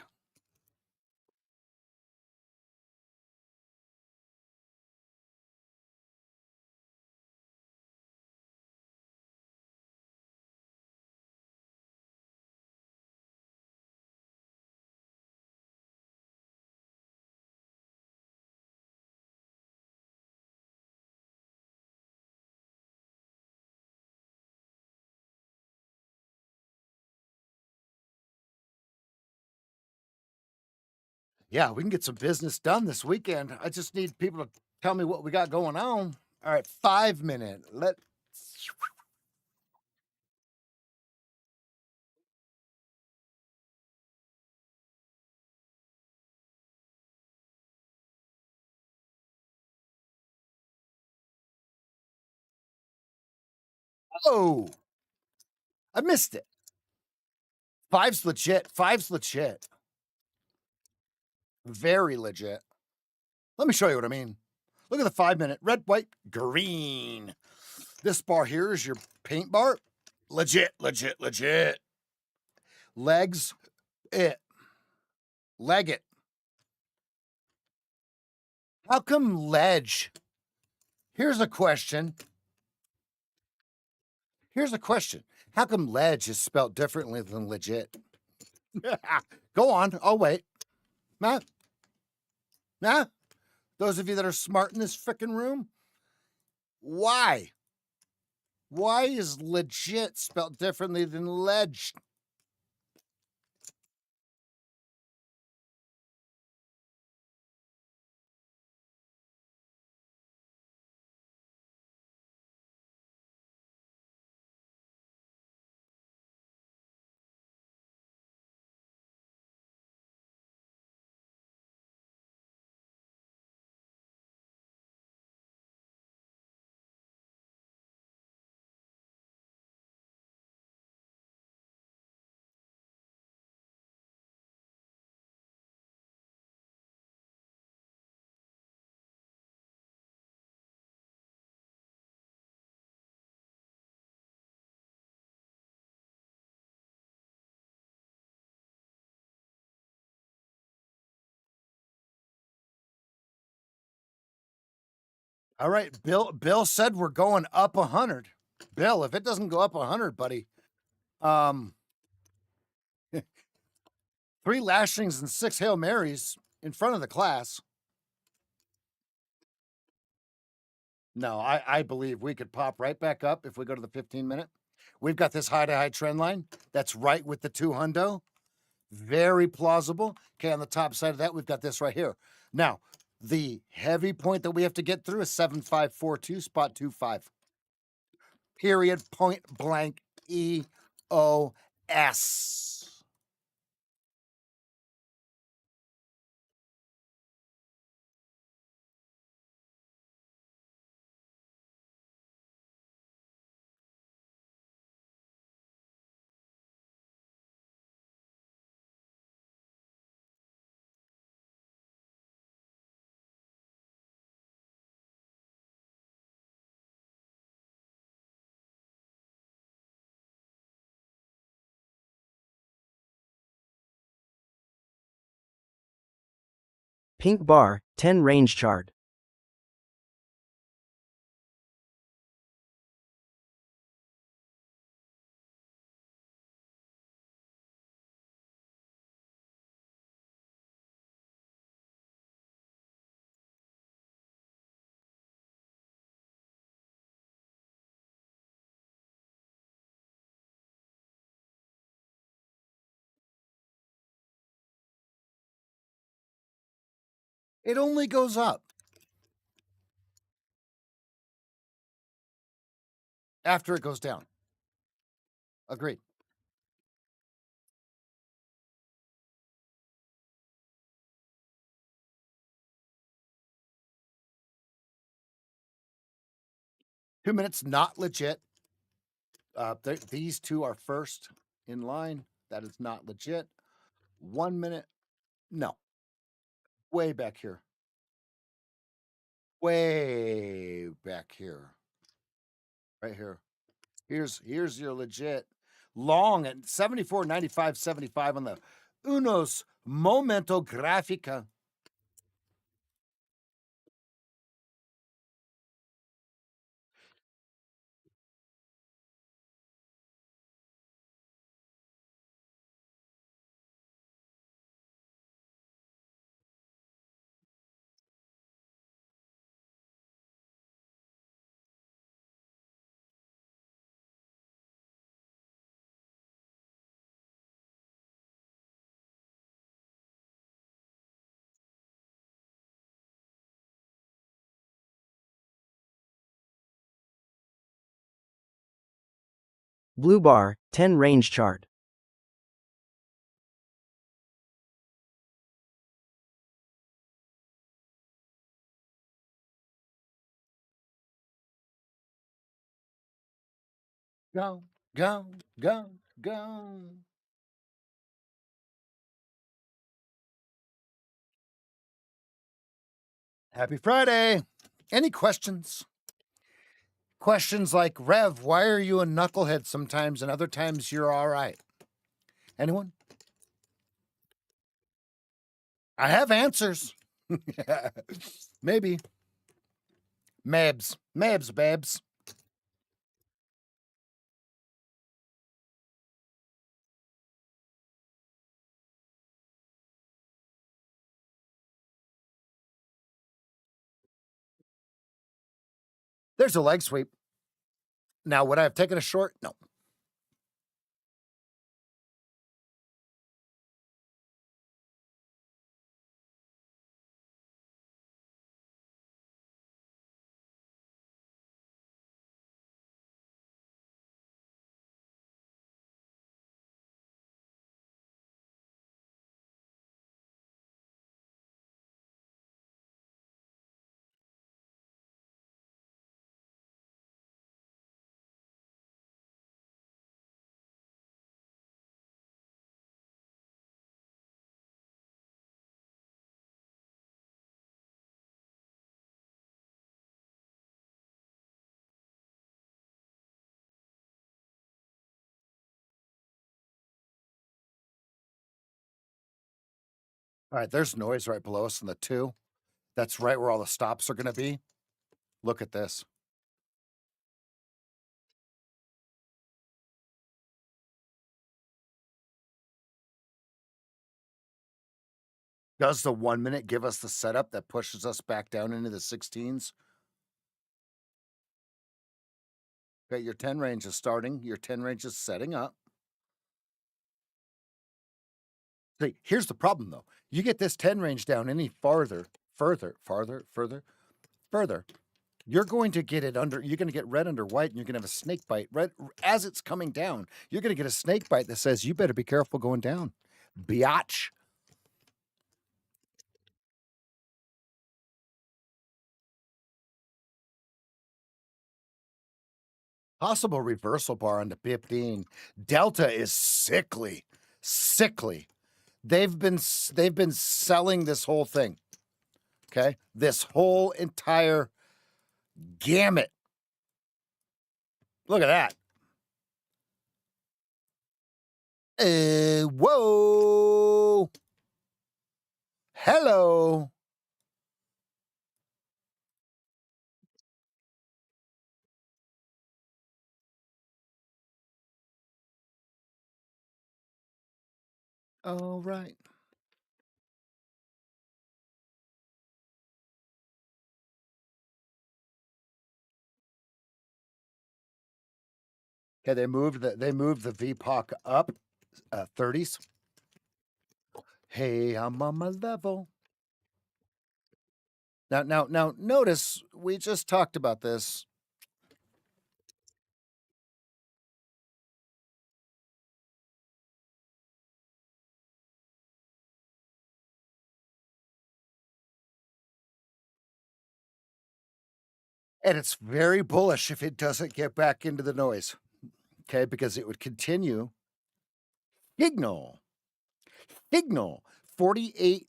Yeah, we can get some business done this weekend. I just need people to tell me what we got going on. All right, 5 minute. Oh, I missed it. Five's legit. Five's legit. Very legit. Let me show you what I mean. Look at the 5 minute. Red, white, green. This bar here is your paint bar. Legit, legit, legit. Legs, it. Leg it. How come ledge? Here's a question. Here's a question. How come ledge is spelled differently than legit? Go on. I'll wait. Nah. Nah. Those of you that are smart in this freaking room, why? Why is legit spelled differently than ledge? All right, Bill said we're going up 100. Bill, if it doesn't go up 100, buddy, um, 3 lashings and 6 Hail Marys in front of the class. No, I believe we could pop right back up if we go to the 15-minute. We've got this high to high trend line that's right with the 2 hundo. Very plausible. Okay, on the top side of that, we've got this right here. Now, the heavy point that we have to get through is 7542, spot 25. Period, point blank, EOS. Pink bar, 10 range chart. It only goes up after it goes down. Agreed. Two minutes, not legit. These two are first in line. That is not legit. 1 minute, no. Way back here. Way back here. Right here. Here's your legit long at 74.95.75 on the Unos Momento Grafica. Blue bar, 10 range chart. Go, go, go, go. Happy Friday. Any questions? Questions like, Rev, why are you a knucklehead sometimes and other times you're all right? Anyone? I have answers. Maybe. Mabs, babes. There's a leg sweep. Now, would I have taken a short? No. All right, there's noise right below us in the 2. That's right where all the stops are going to be. Look at this. Does the 1 minute give us the setup that pushes us back down into the 16s? Okay, your 10 range is starting. Your 10 range is setting up. See, here's the problem though. You get this 10 range down any farther, further, you're going to get it under, you're going to get red under white and you're going to have a snake bite right as it's coming down. You're going to get a snake bite that says, you better be careful going down. Biatch. Possible reversal bar on the 15. Delta is sickly, sickly. They've been selling this whole thing. Okay, this whole entire gamut. Look at that. Whoa. Hello. All right. Okay, they moved the VPOC up 30s. Hey, I'm on my level. Now notice we just talked about this. And it's very bullish if it doesn't get back into the noise. Okay, because it would continue. Signal. 48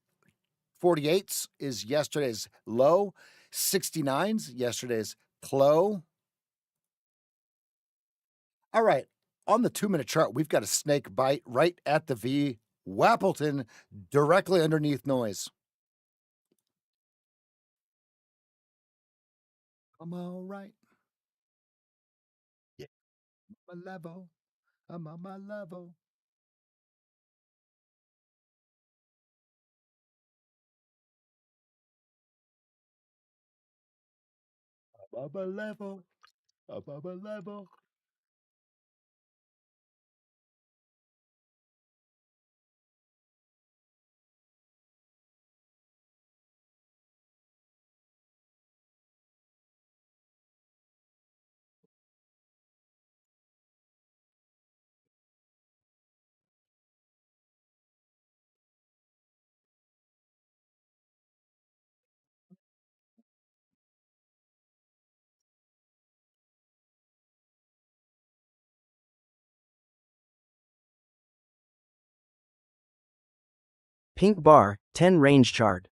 48s is yesterday's low, 69s yesterday's close. All right, on the 2-minute chart, we've got a snake bite right at the V. Wappleton directly underneath noise. I'm all right. Yeah, my level. I'm on my level. I'm on my level. I'm on my level. Pink bar, 10 range chart.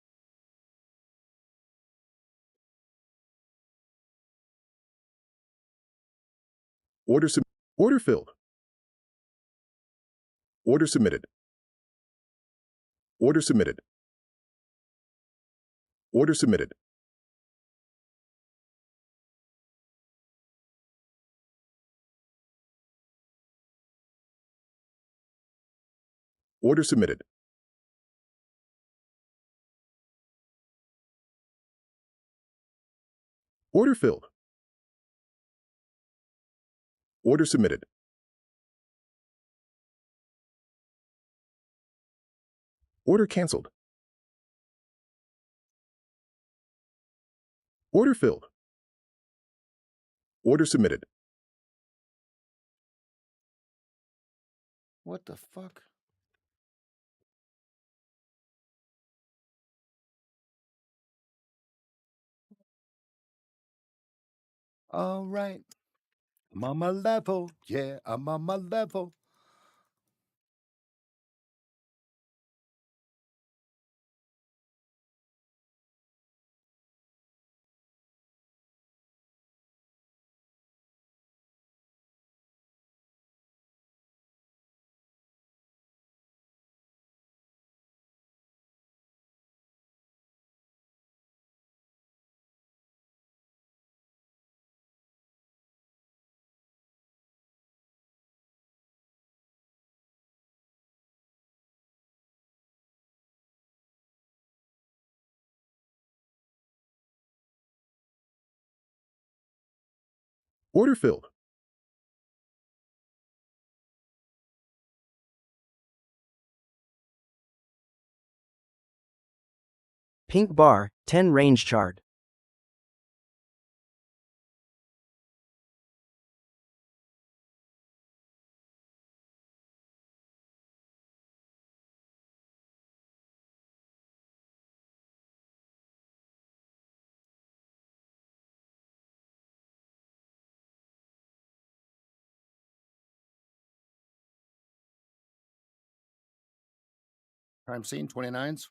Order order filled. Order submitted. Order submitted. Order submitted. Order submitted. Order filled. Order submitted. Order canceled. Order filled. Order submitted. What the fuck? All right. I'm on my level. Yeah, I'm on my level. Order filled. Pink bar, 10 range chart. Crime scene 29s.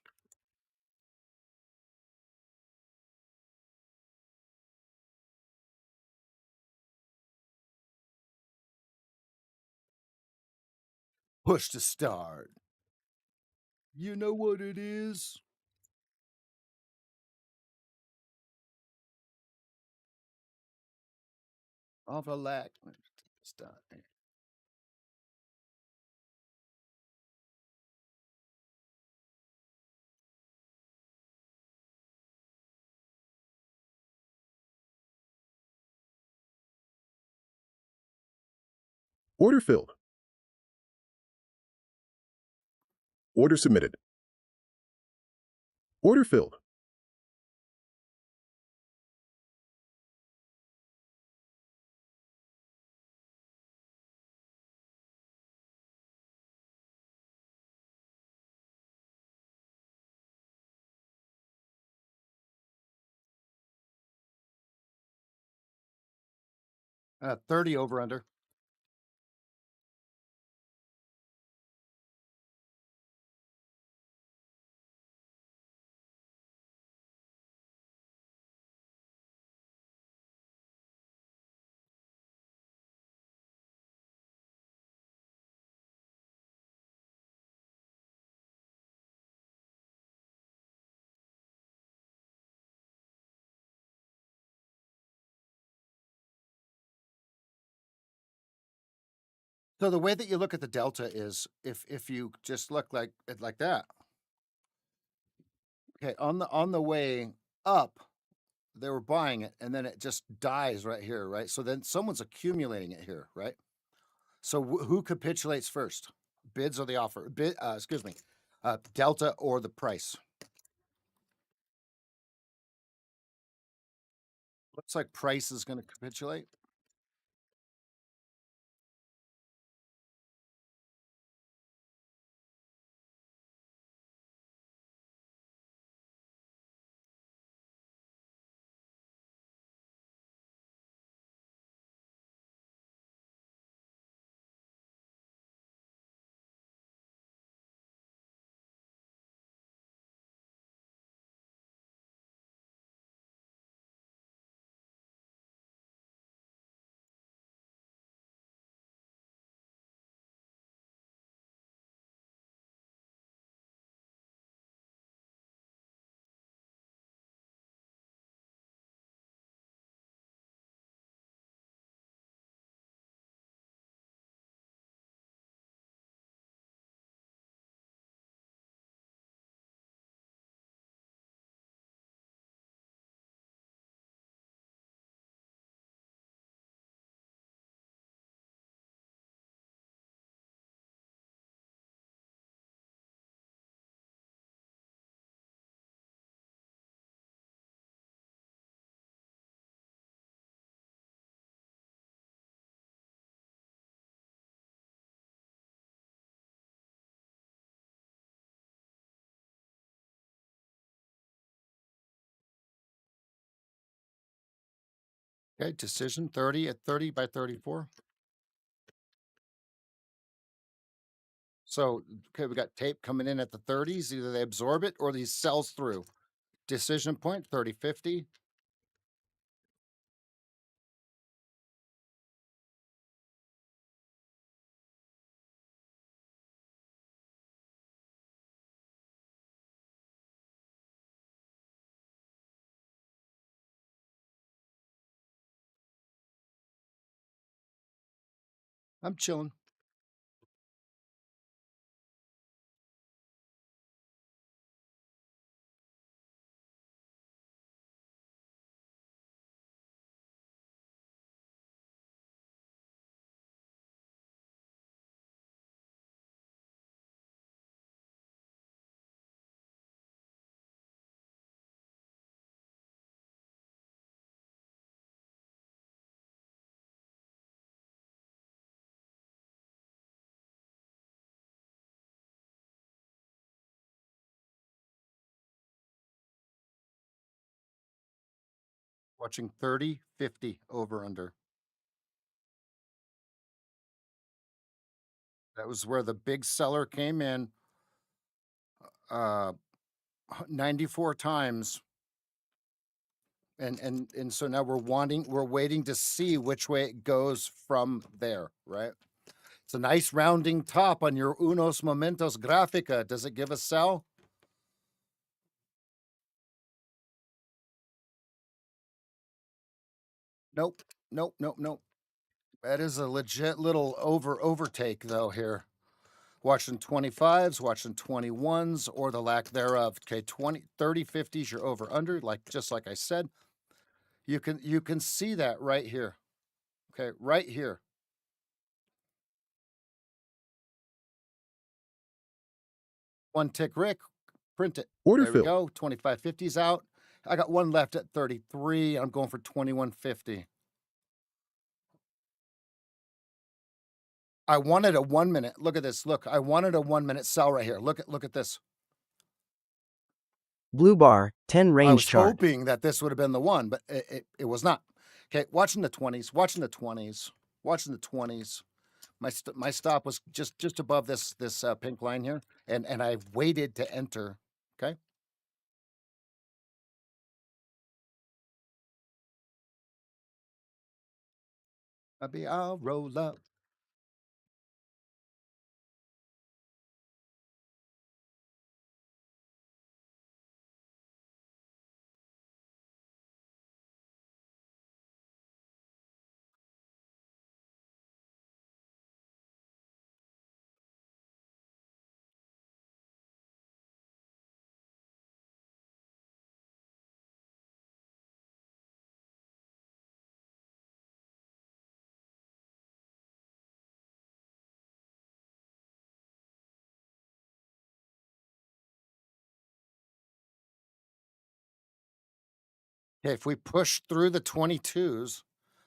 Push to start. You know what it is. Off a lack. Start. Order filled. Order submitted. Order filled. Uh, 30 over under. So the way that you look at the delta is if you just look like it like that. Okay, on the way up, they were buying it, and then it just dies right here, right? So then someone's accumulating it here, right? So who capitulates first? Bids or the offer? Excuse me, delta or the price? Looks like price is going to capitulate. Okay, decision 30 at 30 by 34. So, okay, we got tape coming in at the 30s. Either they absorb it or these sells through. Decision point 30-50. I'm chilling. Watching 30, 50 over under. That was where the big seller came in, uh, 94 times. And so now we're waiting to see which way it goes from there, right? It's a nice rounding top on your Unos Momentos Grafica. Does it give a sell? Nope. Nope. Nope. Nope. That is a legit little overtake though here. Watching 25s, watching 21s, or the lack thereof. Okay, 20, 30, 50s, you're over under, like just like I said. You can see that right here. Okay, right here. One tick Rick, print it. Order There we filled. go. 2550's out. I got one left at 33. I'm going for 2150. I wanted a 1 minute. Look at this. Look, I wanted a 1 minute sell right here. Look at this. Blue bar, 10 I range was chart. hoping that this would have been the one, but it was not. Okay, watching the 20s, watching the 20s, watching the 20s. My stop was just above this pink line here, and I waited to enter. Okay, I'll roll up. Okay, if we push through the 22s,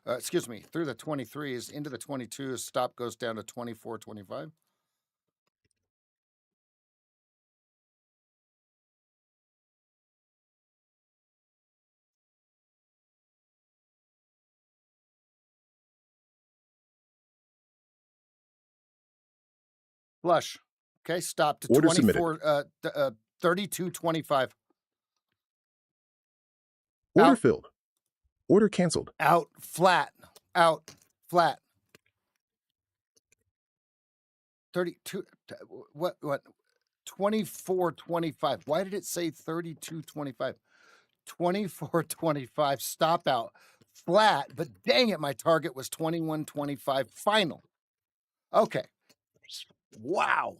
excuse me, through the 23s into the 22s, stop goes down to 24.25. Flush. Okay, stop to Order submitted. 32.25. Order Out, filled. Order canceled. out, flat, out, flat. 32. What? 24.25. Why did it say 32.25? 24.25. Stop out, flat. But dang it, my target was 21.25 final. Okay. Wow.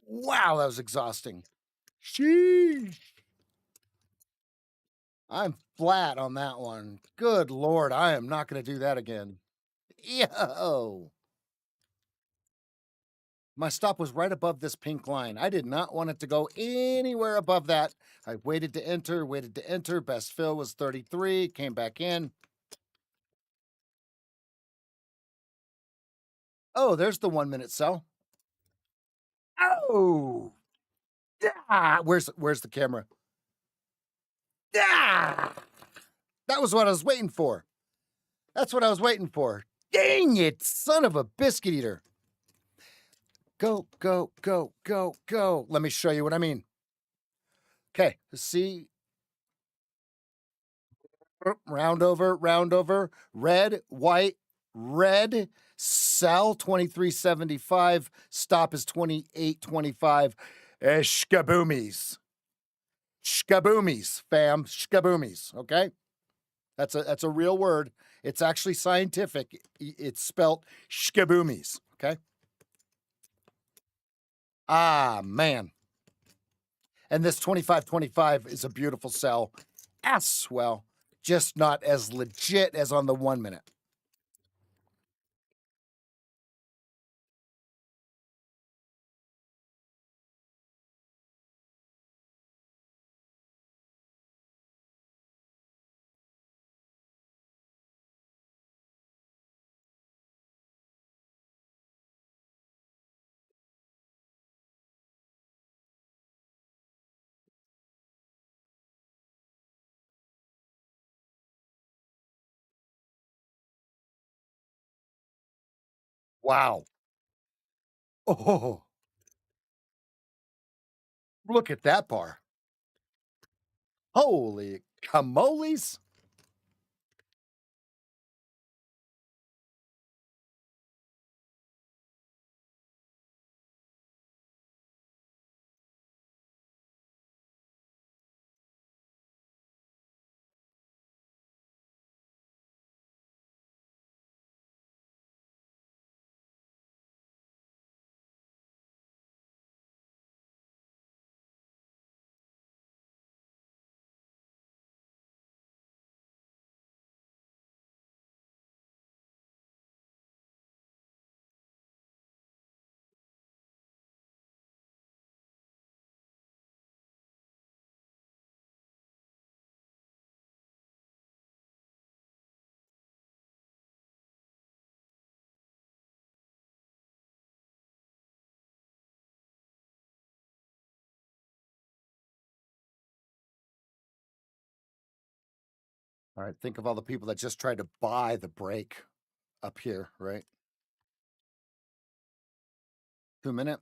Wow, that was exhausting. Sheesh. I'm flat on that one. Good Lord, I am not going to do that again. Yo. My stop was right above this pink line. I did not want it to go anywhere above that. I waited to enter, waited to enter. Best fill was 33, came back in. Oh, there's the 1 minute sell. Oh, ah, where's the camera? Ah, that was what I was waiting for. That's what I was waiting for. Dang it, son of a biscuit eater. Go, go, go, go, go. Let me show you what I mean. Okay, see, round over, red, white, red, sell 23.75, stop is 28.25. Shkaboomies. Shkaboomies, fam. Shkaboomies, okay? That's a real word. It's actually scientific. It's spelt shkaboomies, okay? Ah, man. And this 25.25 is a beautiful sell as well, just not as legit as on the 1 minute. Wow. Oh, look at that bar. Holy camoles. All right, think of all the people that just tried to buy the break up here, right? 2 minute.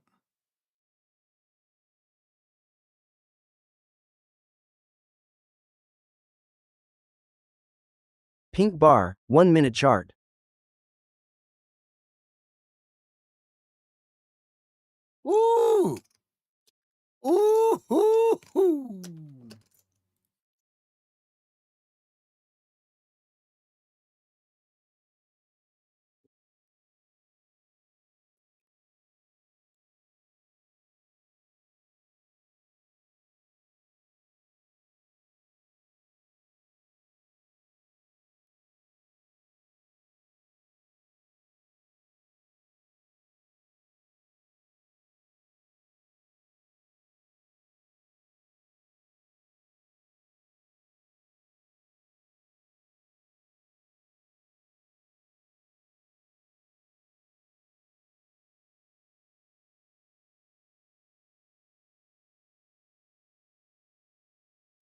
Pink bar, 1-minute chart. Ooh. Ooh. Hoo, hoo.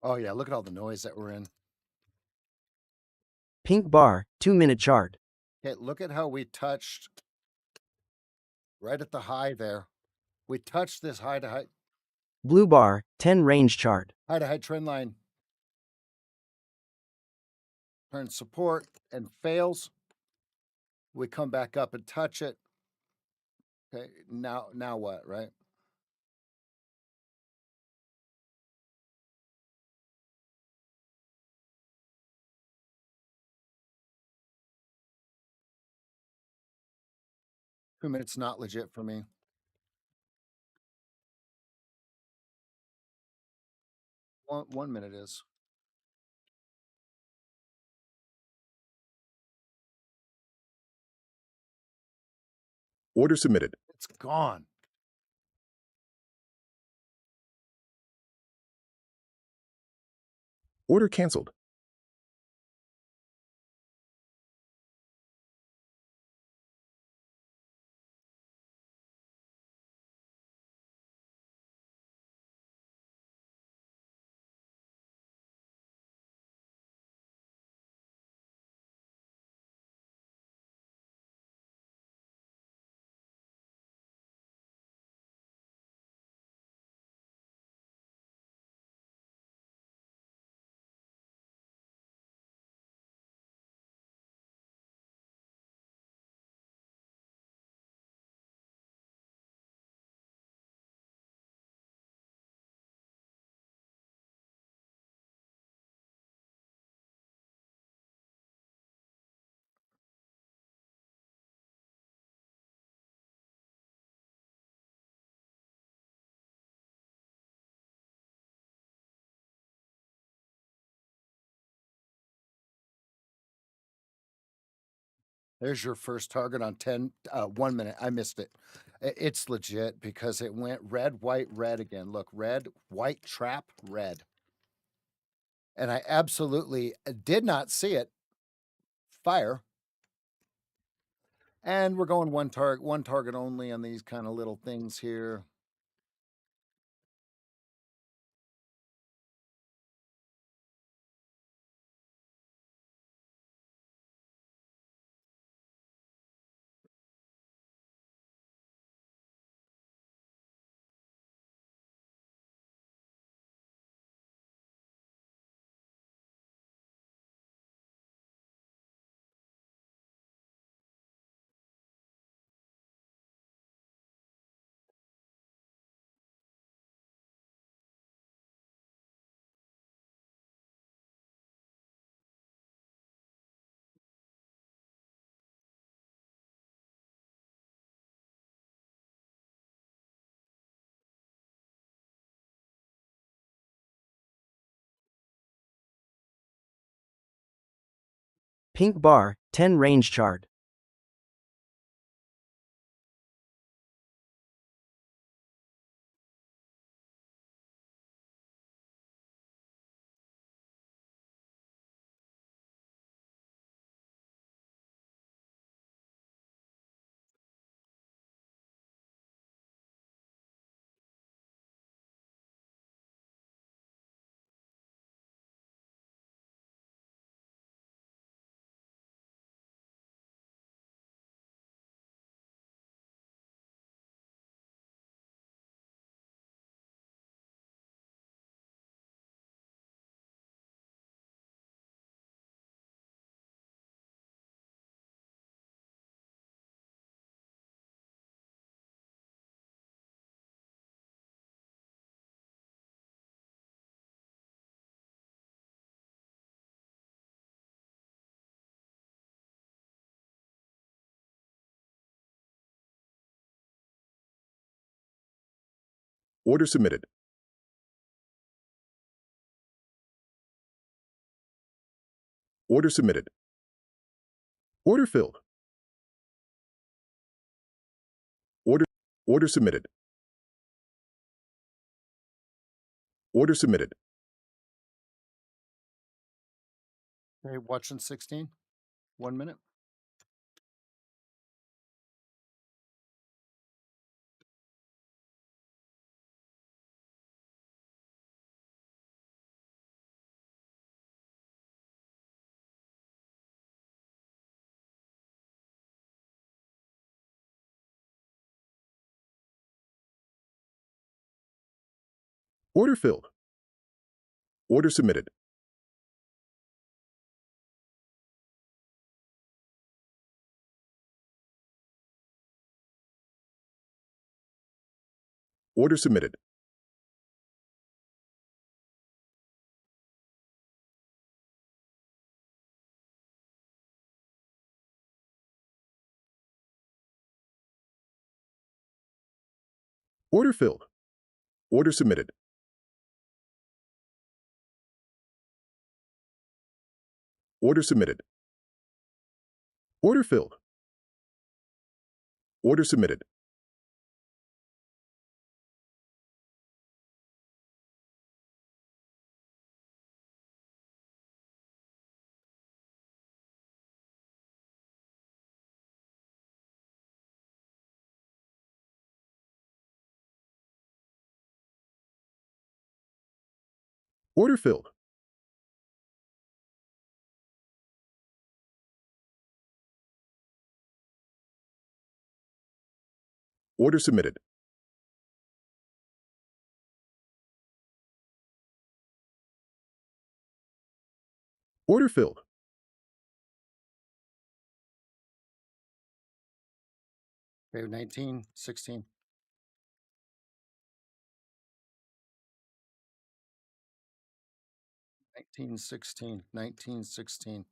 Oh yeah, look at all the noise that we're in. Pink bar, 2-minute chart. Okay, look at how we touched right at the high there. We touched this Blue bar, 10 range chart. high to high trend line. Turns support and fails. We come back up and touch it. Okay, now what, right? Two minutes not legit for me. 1 minute is. Order submitted. It's gone. Order canceled. There's your first target on 1 minute. I missed it. It's legit because it went red, white, red again. Look, red, white, trap, red. And I absolutely did not see it fire. And we're going one target only on these kind of little things here. Pink bar, 10 range chart. Order submitted. Order submitted. Order filled. Order Order submitted. Order submitted. Okay, watching 16. 1 minute. Order filled. Order submitted. Order submitted. Order filled. Order submitted. Order submitted. Order filled. Order submitted. Order filled. Order submitted. Order filled. Okay, 19, 16. 19, 16. 19, 16.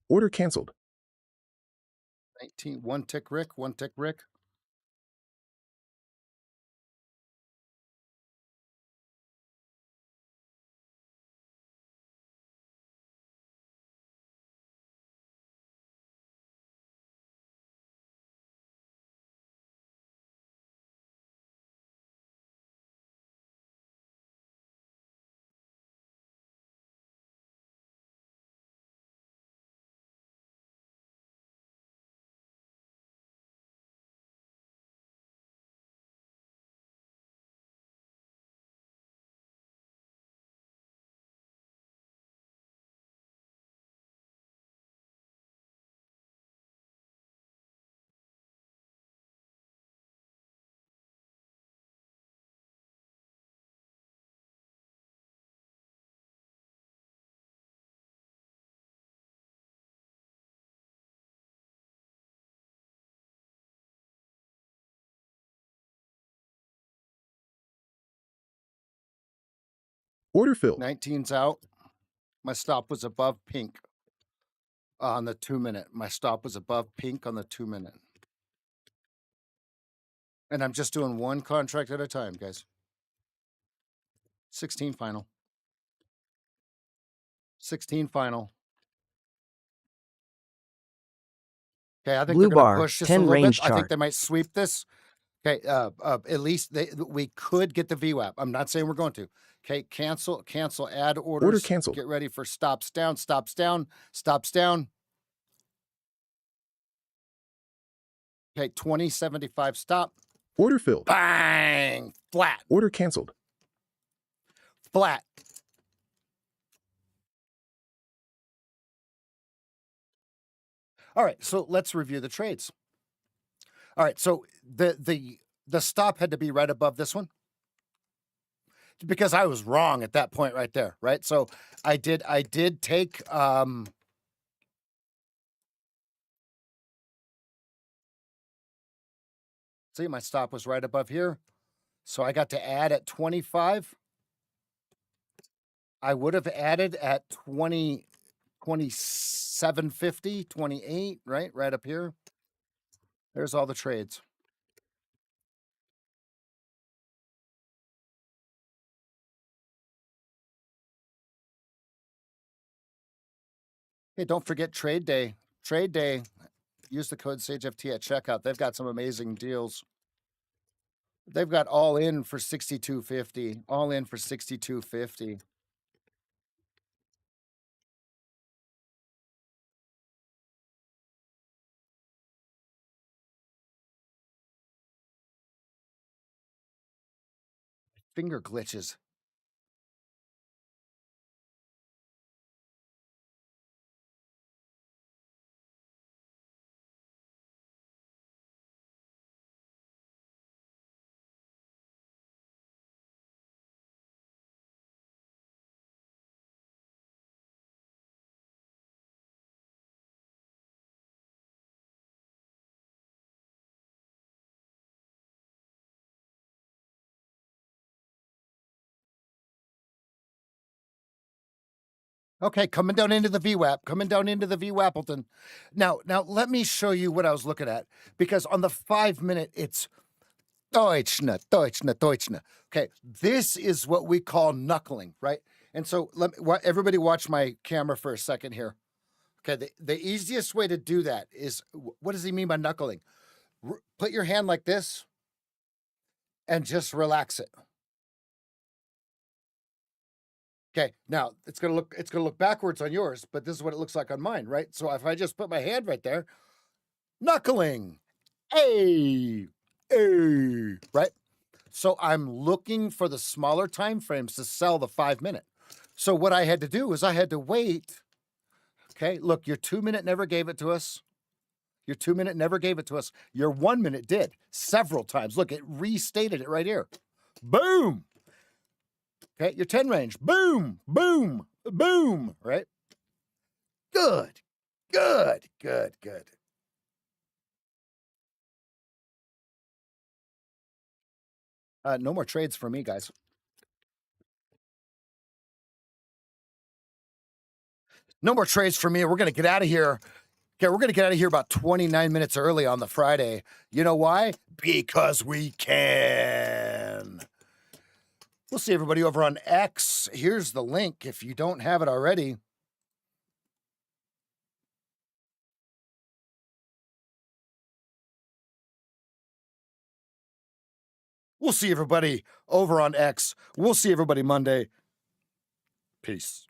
Order canceled. 19. One tick, Rick. One tick, Rick. Order filled. 19's out. My stop was above pink on the 2 minute. My stop was above pink on the 2 minute. And I'm just doing one contract at a time, guys. 16 final. 16 final. Okay, I think Blue they're going to bar, push this a 10 little bit. range I think chart. they might sweep this. Okay, at least we could get the VWAP. I'm not saying we're going to. Okay, cancel, add orders. Order canceled. Get ready for stops down, stops down, stops down. Okay, 2075 stop. Order filled. Bang! Flat, Order canceled. flat. All right, so let's review the trades. All right, so the stop had to be right above this one because I was wrong at that point right there, right? So I did take see, my stop was right above here. So I got to add at 25. I would have added at 2750, 28, right? Right up here. There's all the trades. Hey, don't forget trade day. Trade day. Use the code SageFT at checkout. They've got some amazing deals. They've got all in for 62.50. All in for 62.50. Finger glitches. Okay, coming down into the VWAP, coming down into the VWAPleton. Now let me show you what I was looking at, because on the 5-minute, it's Deutschne. Okay, this is what we call knuckling, right? And so everybody watch my camera for a second here. Okay, the easiest way to do that is, what does he mean by knuckling? Put your hand like this and just relax it. Okay, now it's gonna look backwards on yours, but this is what it looks like on mine, right? So if I just put my hand right there, knuckling, hey, right? So I'm looking for the smaller time frames to sell the 5-minute. So what I had to do is I had to wait. Okay, look, your 2-minute never gave it to us. Your 2-minute never gave it to us. Your 1-minute did several times. Look, it restated it right here. Boom. Okay, your 10 range. Boom, boom, boom, right? Good. No more trades for me, guys. No more trades for me. We're going to get out of here. Okay, we're going to get out of here about 29 minutes early on the Friday. You know why? Because we can. We'll see everybody over on X. Here's the link if you don't have it already. We'll see everybody over on X. We'll see everybody Monday. Peace.